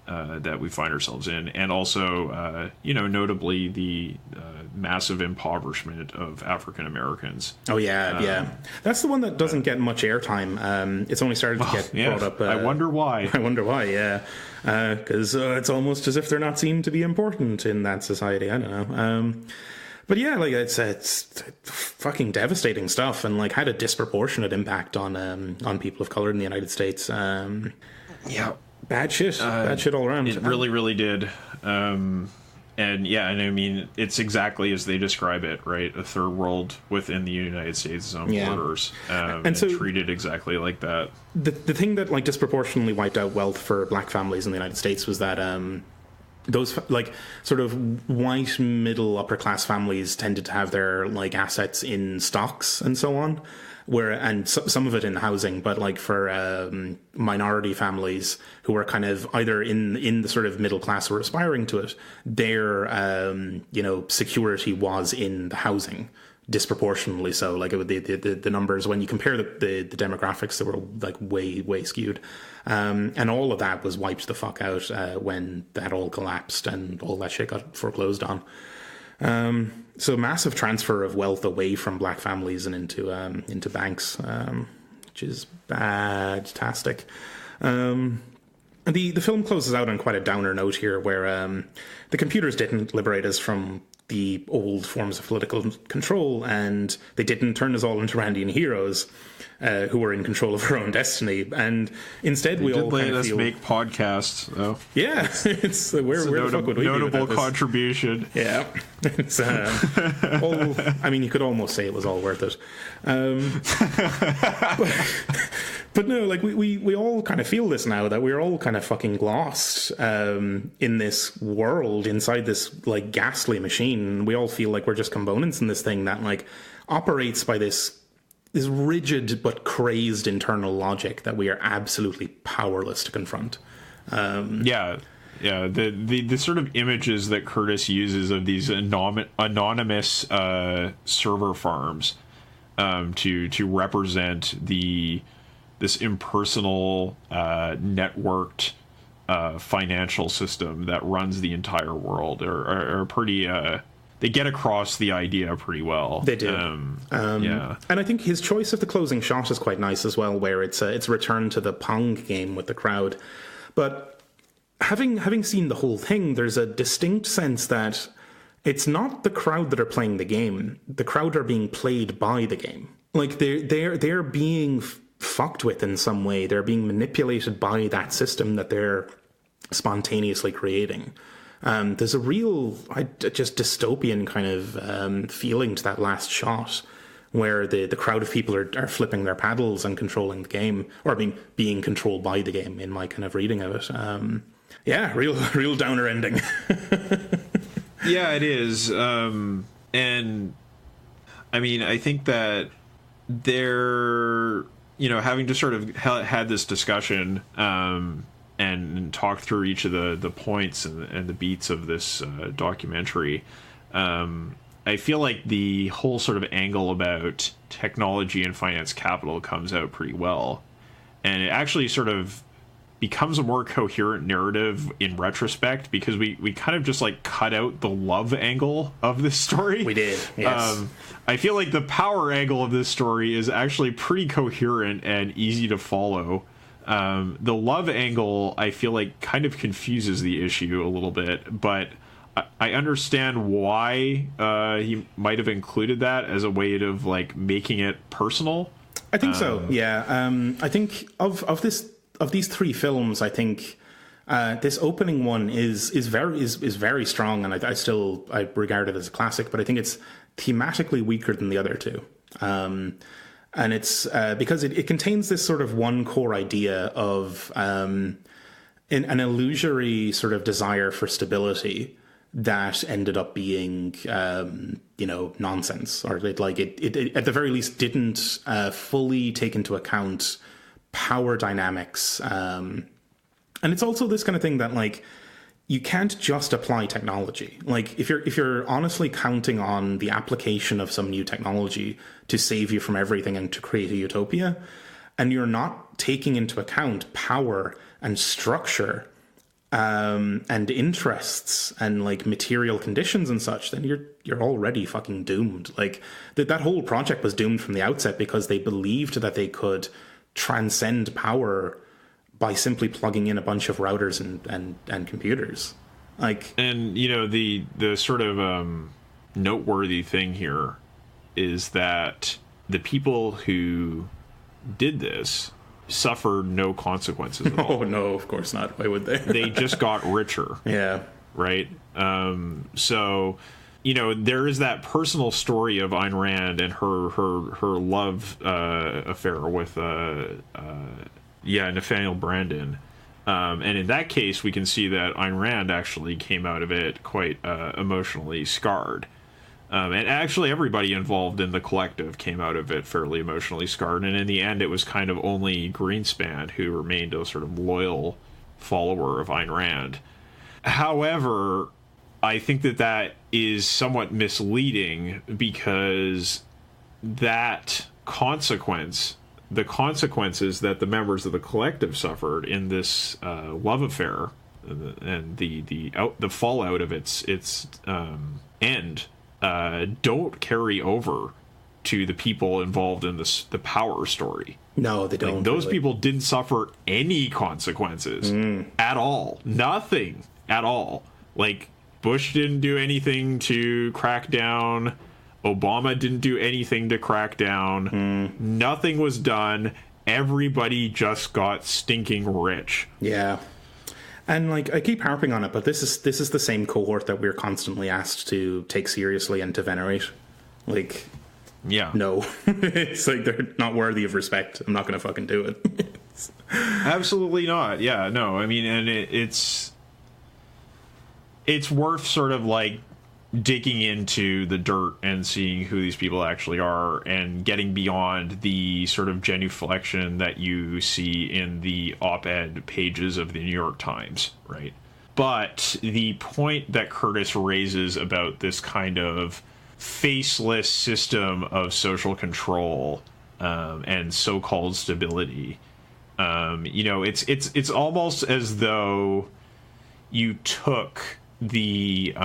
that we find ourselves in, and also notably the massive impoverishment of African Americans. Oh yeah, that's the one that doesn't get much airtime. It's only started to get brought up. I wonder why. Yeah, because it's almost as if they're not seen to be important in that society. I don't know. But yeah, it's fucking devastating stuff, and had a disproportionate impact on people of color in the United States. Bad shit all around. It really, really did. And I mean, it's exactly as they describe it, right? A third world within the United States' own borders, and so treated exactly like that. The thing that disproportionately wiped out wealth for black families in the United States was that those sort of white middle upper class families tended to have their assets in stocks and so on. Some of it in housing, but for minority families who were kind of either in the sort of middle class or aspiring to it, their security was in the housing, disproportionately so. The numbers, when you compare the demographics, they were way skewed, and all of that was wiped the fuck out when that all collapsed and all that shit got foreclosed on. So massive transfer of wealth away from black families and into banks, which is bad-tastic. The film closes out on quite a downer note here, where the computers didn't liberate us from the old forms of political control, and they didn't turn us all into Randian heroes who were in control of our own destiny. And instead, we all kind of feel... make podcasts, though. Yeah, it's where the fuck would we be without this? Notable contribution. Yeah, it's you could almost say it was all worth it. But no, we all kind of feel this now, that we're all kind of fucking lost in this world, inside this ghastly machine. We all feel like we're just components in this thing that operates by this rigid but crazed internal logic that we are absolutely powerless to confront. The sort of images that Curtis uses of these anonymous server farms to represent this impersonal networked financial system that runs the entire world are pretty they get across the idea pretty well. They do. And I think his choice of the closing shot is quite nice as well, where it's a return to the Pong game with the crowd. But having seen the whole thing, there's a distinct sense that it's not the crowd that are playing the game. The crowd are being played by the game. They're being fucked with in some way. They're being manipulated by that system that they're spontaneously creating. There's a real, just dystopian kind of feeling to that last shot, where the crowd of people are flipping their paddles and controlling the game, or being controlled by the game, in my kind of reading of it. Yeah, real downer ending. Yeah, it is. And I mean, I think that they're, having to sort of had this discussion and talk through each of the points and the beats of this documentary. I feel like the whole sort of angle about technology and finance capital comes out pretty well. And it actually sort of becomes a more coherent narrative in retrospect, because we kind of just like cut out the love angle of this story. We did, yes. I feel like the power angle of this story is actually pretty coherent and easy to follow. The love angle, I feel like, kind of confuses the issue a little bit, but I understand why he might have included that as a way of like making it personal. I think so. Yeah. I think of these three films, I think this opening one is very strong, and I regard it as a classic. But I think it's thematically weaker than the other two, and it's because it contains this sort of one core idea of an illusory sort of desire for stability that ended up being nonsense, or it at the very least didn't fully take into account power dynamics, and it's also this kind of thing that like you can't just apply technology. Like if you're honestly counting on the application of some new technology to save you from everything and to create a utopia, and you're not taking into account power and structure and interests and like material conditions and such, then you're already fucking doomed. Like that whole project was doomed from the outset because they believed that they could transcend power by simply plugging in a bunch of routers and computers. And the sort of noteworthy thing here is that the people who did this suffered no consequences at all. Oh no, of course not. Why would they? They just got richer. Yeah. Right. So there is that personal story of Ayn Rand and her love affair with Nathaniel Branden, and in that case we can see that Ayn Rand actually came out of it quite emotionally scarred, and actually everybody involved in the collective came out of it fairly emotionally scarred, and in the end it was kind of only Greenspan who remained a sort of loyal follower of Ayn Rand. However, I think that is somewhat misleading, because the consequences that the members of the collective suffered in this love affair and the fallout of its end don't carry over to the people involved in the power story. No, they don't. Like, those people didn't suffer any consequences at all. Nothing at all. Like, Bush didn't do anything to crack down. Obama didn't do anything to crack down. Nothing was done. Everybody just got stinking rich. Yeah. And like I keep harping on it, but this is the same cohort that we're constantly asked to take seriously and to venerate. Like, yeah, no, it's like they're not worthy of respect. I'm not going to fucking do it. Absolutely not. Yeah, no. I mean, and it's worth sort of like digging into the dirt and seeing who these people actually are, and getting beyond the sort of genuflection that you see in the op-ed pages of the New York Times, right? But the point that Curtis raises about this kind of faceless system of social control and so-called stability, it's almost as though you took the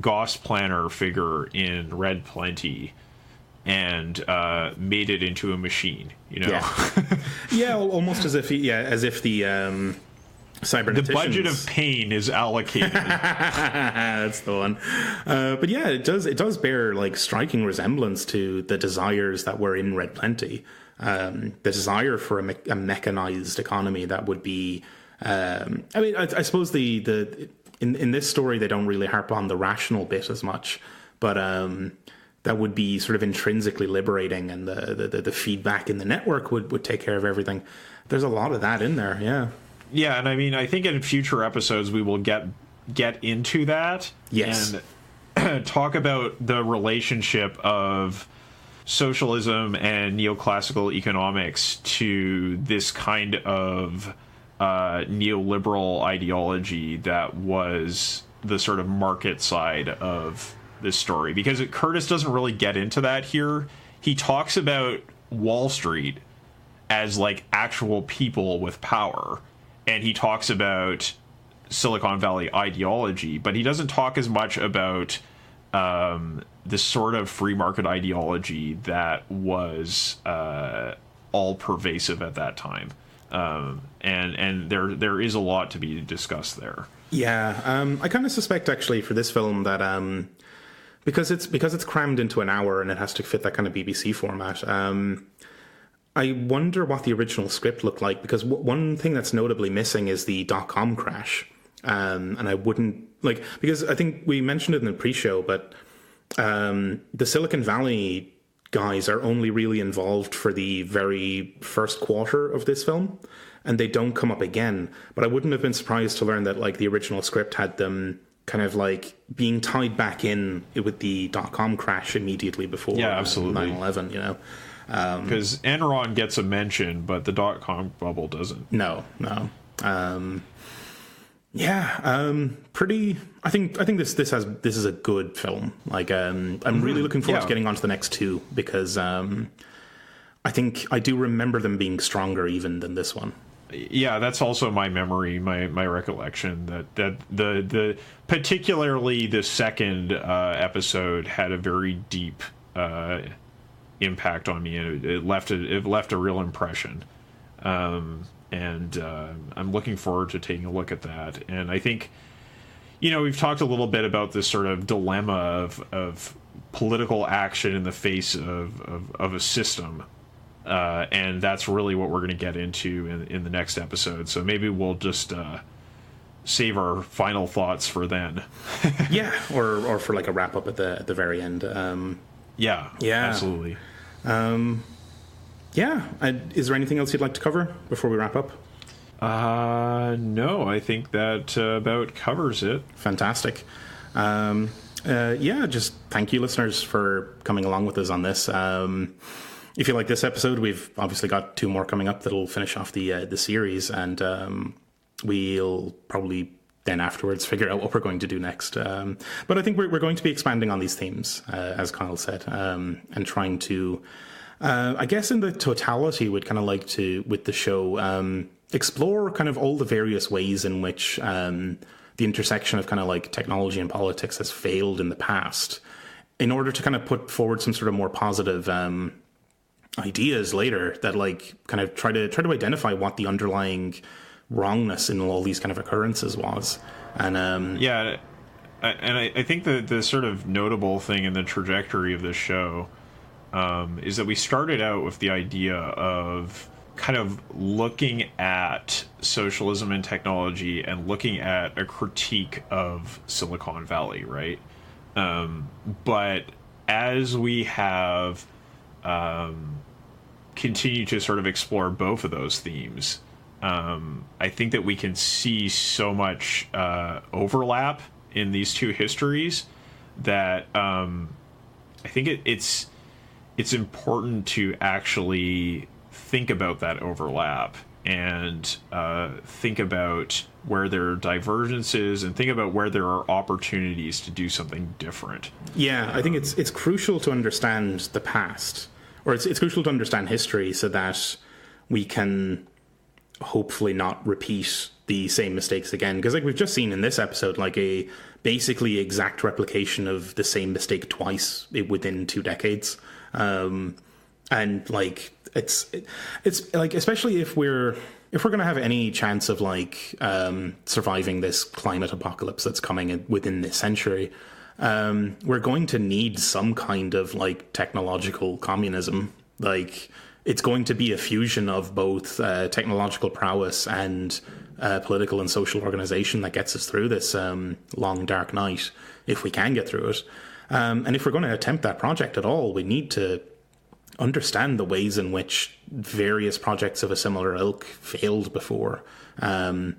Gauss planner figure in Red Plenty and made it into a machine, Yeah, almost as if the cyberneticians... The budget of pain is allocated. That's the one. But yeah, it does bear like striking resemblance to the desires that were in Red Plenty. the desire for a mechanized economy that would be. I suppose in this story they don't really harp on the rational bit as much, but that would be sort of intrinsically liberating, and the feedback in the network would take care of everything. There's a lot of that in there, yeah. Yeah, and I mean, I think in future episodes we will get into that. Yes. And talk about the relationship of socialism and neoclassical economics to this kind of neoliberal ideology that was the sort of market side of this story. Because Curtis doesn't really get into that here. He talks about Wall Street as like actual people with power, and he talks about Silicon Valley ideology, but he doesn't talk as much about this sort of free market ideology that was all pervasive at that time. And there is a lot to be discussed there. Yeah, I kind of suspect actually for this film that because it's crammed into an hour and it has to fit that kind of BBC format. I wonder what the original script looked like, because one thing that's notably missing is the .com crash. And I wouldn't because I think we mentioned it in the pre-show, but the Silicon Valley guys are only really involved for the very first quarter of this film, and they don't come up again. But I wouldn't have been surprised to learn that like the original script had them kind of like being tied back in with the .com crash immediately before absolutely 9/11, you know. Because Enron gets a mention, but the .com bubble doesn't. No. Pretty. I think this is a good film. Like, I'm really looking forward to getting on to the next two, because I think I do remember them being stronger even than this one. Yeah, that's also my memory, my recollection that the particularly the second episode had a very deep impact on me, and it left a real impression. And I'm looking forward to taking a look at that. And I think, we've talked a little bit about this sort of dilemma of political action in the face of a system. And that's really what we're going to get into in the next episode. So maybe we'll just save our final thoughts for then. Yeah, or for like a wrap up at the very end. Yeah, absolutely. Is there anything else you'd like to cover before we wrap up? No, I think that about covers it. Fantastic. Just thank you, listeners, for coming along with us on this. If you like this episode, we've obviously got two more coming up that'll finish off the series, and we'll probably then afterwards figure out what we're going to do next. But I think we're going to be expanding on these themes, as Kyle said, and trying to... I guess in the totality, we'd kind of like to, with the show, explore kind of all the various ways in which the intersection of kind of like technology and politics has failed in the past, in order to kind of put forward some sort of more positive ideas later that like kind of try to identify what the underlying wrongness in all these kind of occurrences was. And I think the sort of notable thing in the trajectory of this show is that we started out with the idea of kind of looking at socialism and technology and looking at a critique of Silicon Valley, right? But as we have continued to sort of explore both of those themes, I think that we can see so much overlap in these two histories that I think it's important to actually think about that overlap and think about where there are divergences and think about where there are opportunities to do something different. Yeah, I think it's crucial to understand the past, or it's crucial to understand history so that we can hopefully not repeat the same mistakes again. Because like we've just seen in this episode, like a basically exact replication of the same mistake twice within 2 decades. And like it's like, especially if we're going to have any chance of like surviving this climate apocalypse that's coming within this century, we're going to need some kind of like technological communism. Like it's going to be a fusion of both technological prowess and political and social organization that gets us through this long, dark night, if we can get through it. And if we're going to attempt that project at all, we need to understand the ways in which various projects of a similar ilk failed before. And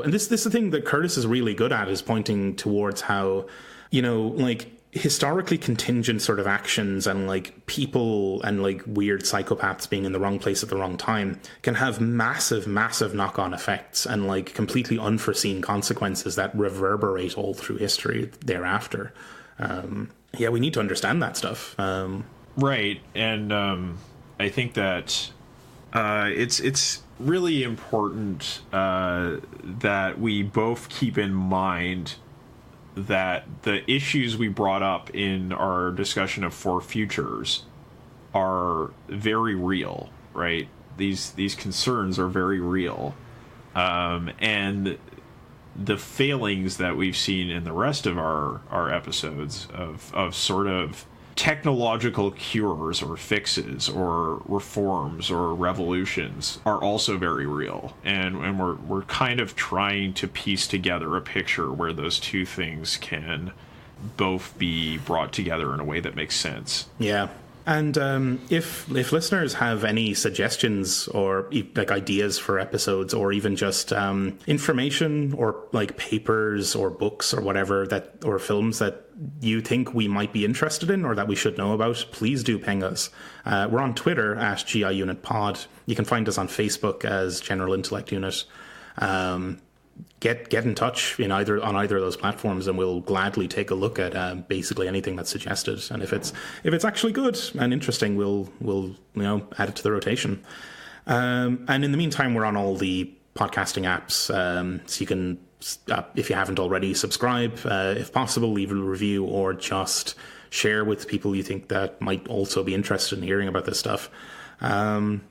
this is the thing that Curtis is really good at, is pointing towards how, like, historically contingent sort of actions and like people and like weird psychopaths being in the wrong place at the wrong time can have massive knock-on effects and like completely unforeseen consequences that reverberate all through history thereafter. We need to understand that stuff. Right. And I think that it's really important that we both keep in mind that the issues we brought up in our discussion of Four Futures are very real, right? These concerns are very real. And the failings that we've seen in the rest of our episodes of sort of technological cures or fixes or reforms or revolutions are also very real, and we're kind of trying to piece together a picture where those two things can both be brought together in a way that makes sense. Yeah. And if listeners have any suggestions or like ideas for episodes, or even just information or like papers or books or whatever or films that you think we might be interested in or that we should know about, please do ping us. We're on Twitter at GIUnitPod. You can find us on Facebook as General Intellect Unit. Get in touch on either of those platforms, and we'll gladly take a look at basically anything that's suggested. And if it's actually good and interesting, we'll add it to the rotation. And in the meantime, we're on all the podcasting apps, so you can, if you haven't already, subscribe. If possible, leave a review or just share with people you think that might also be interested in hearing about this stuff. And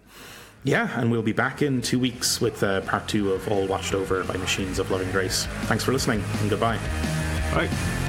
we'll be back in 2 weeks with part 2 of All Watched Over by Machines of Loving Grace. Thanks for listening, and goodbye. Bye.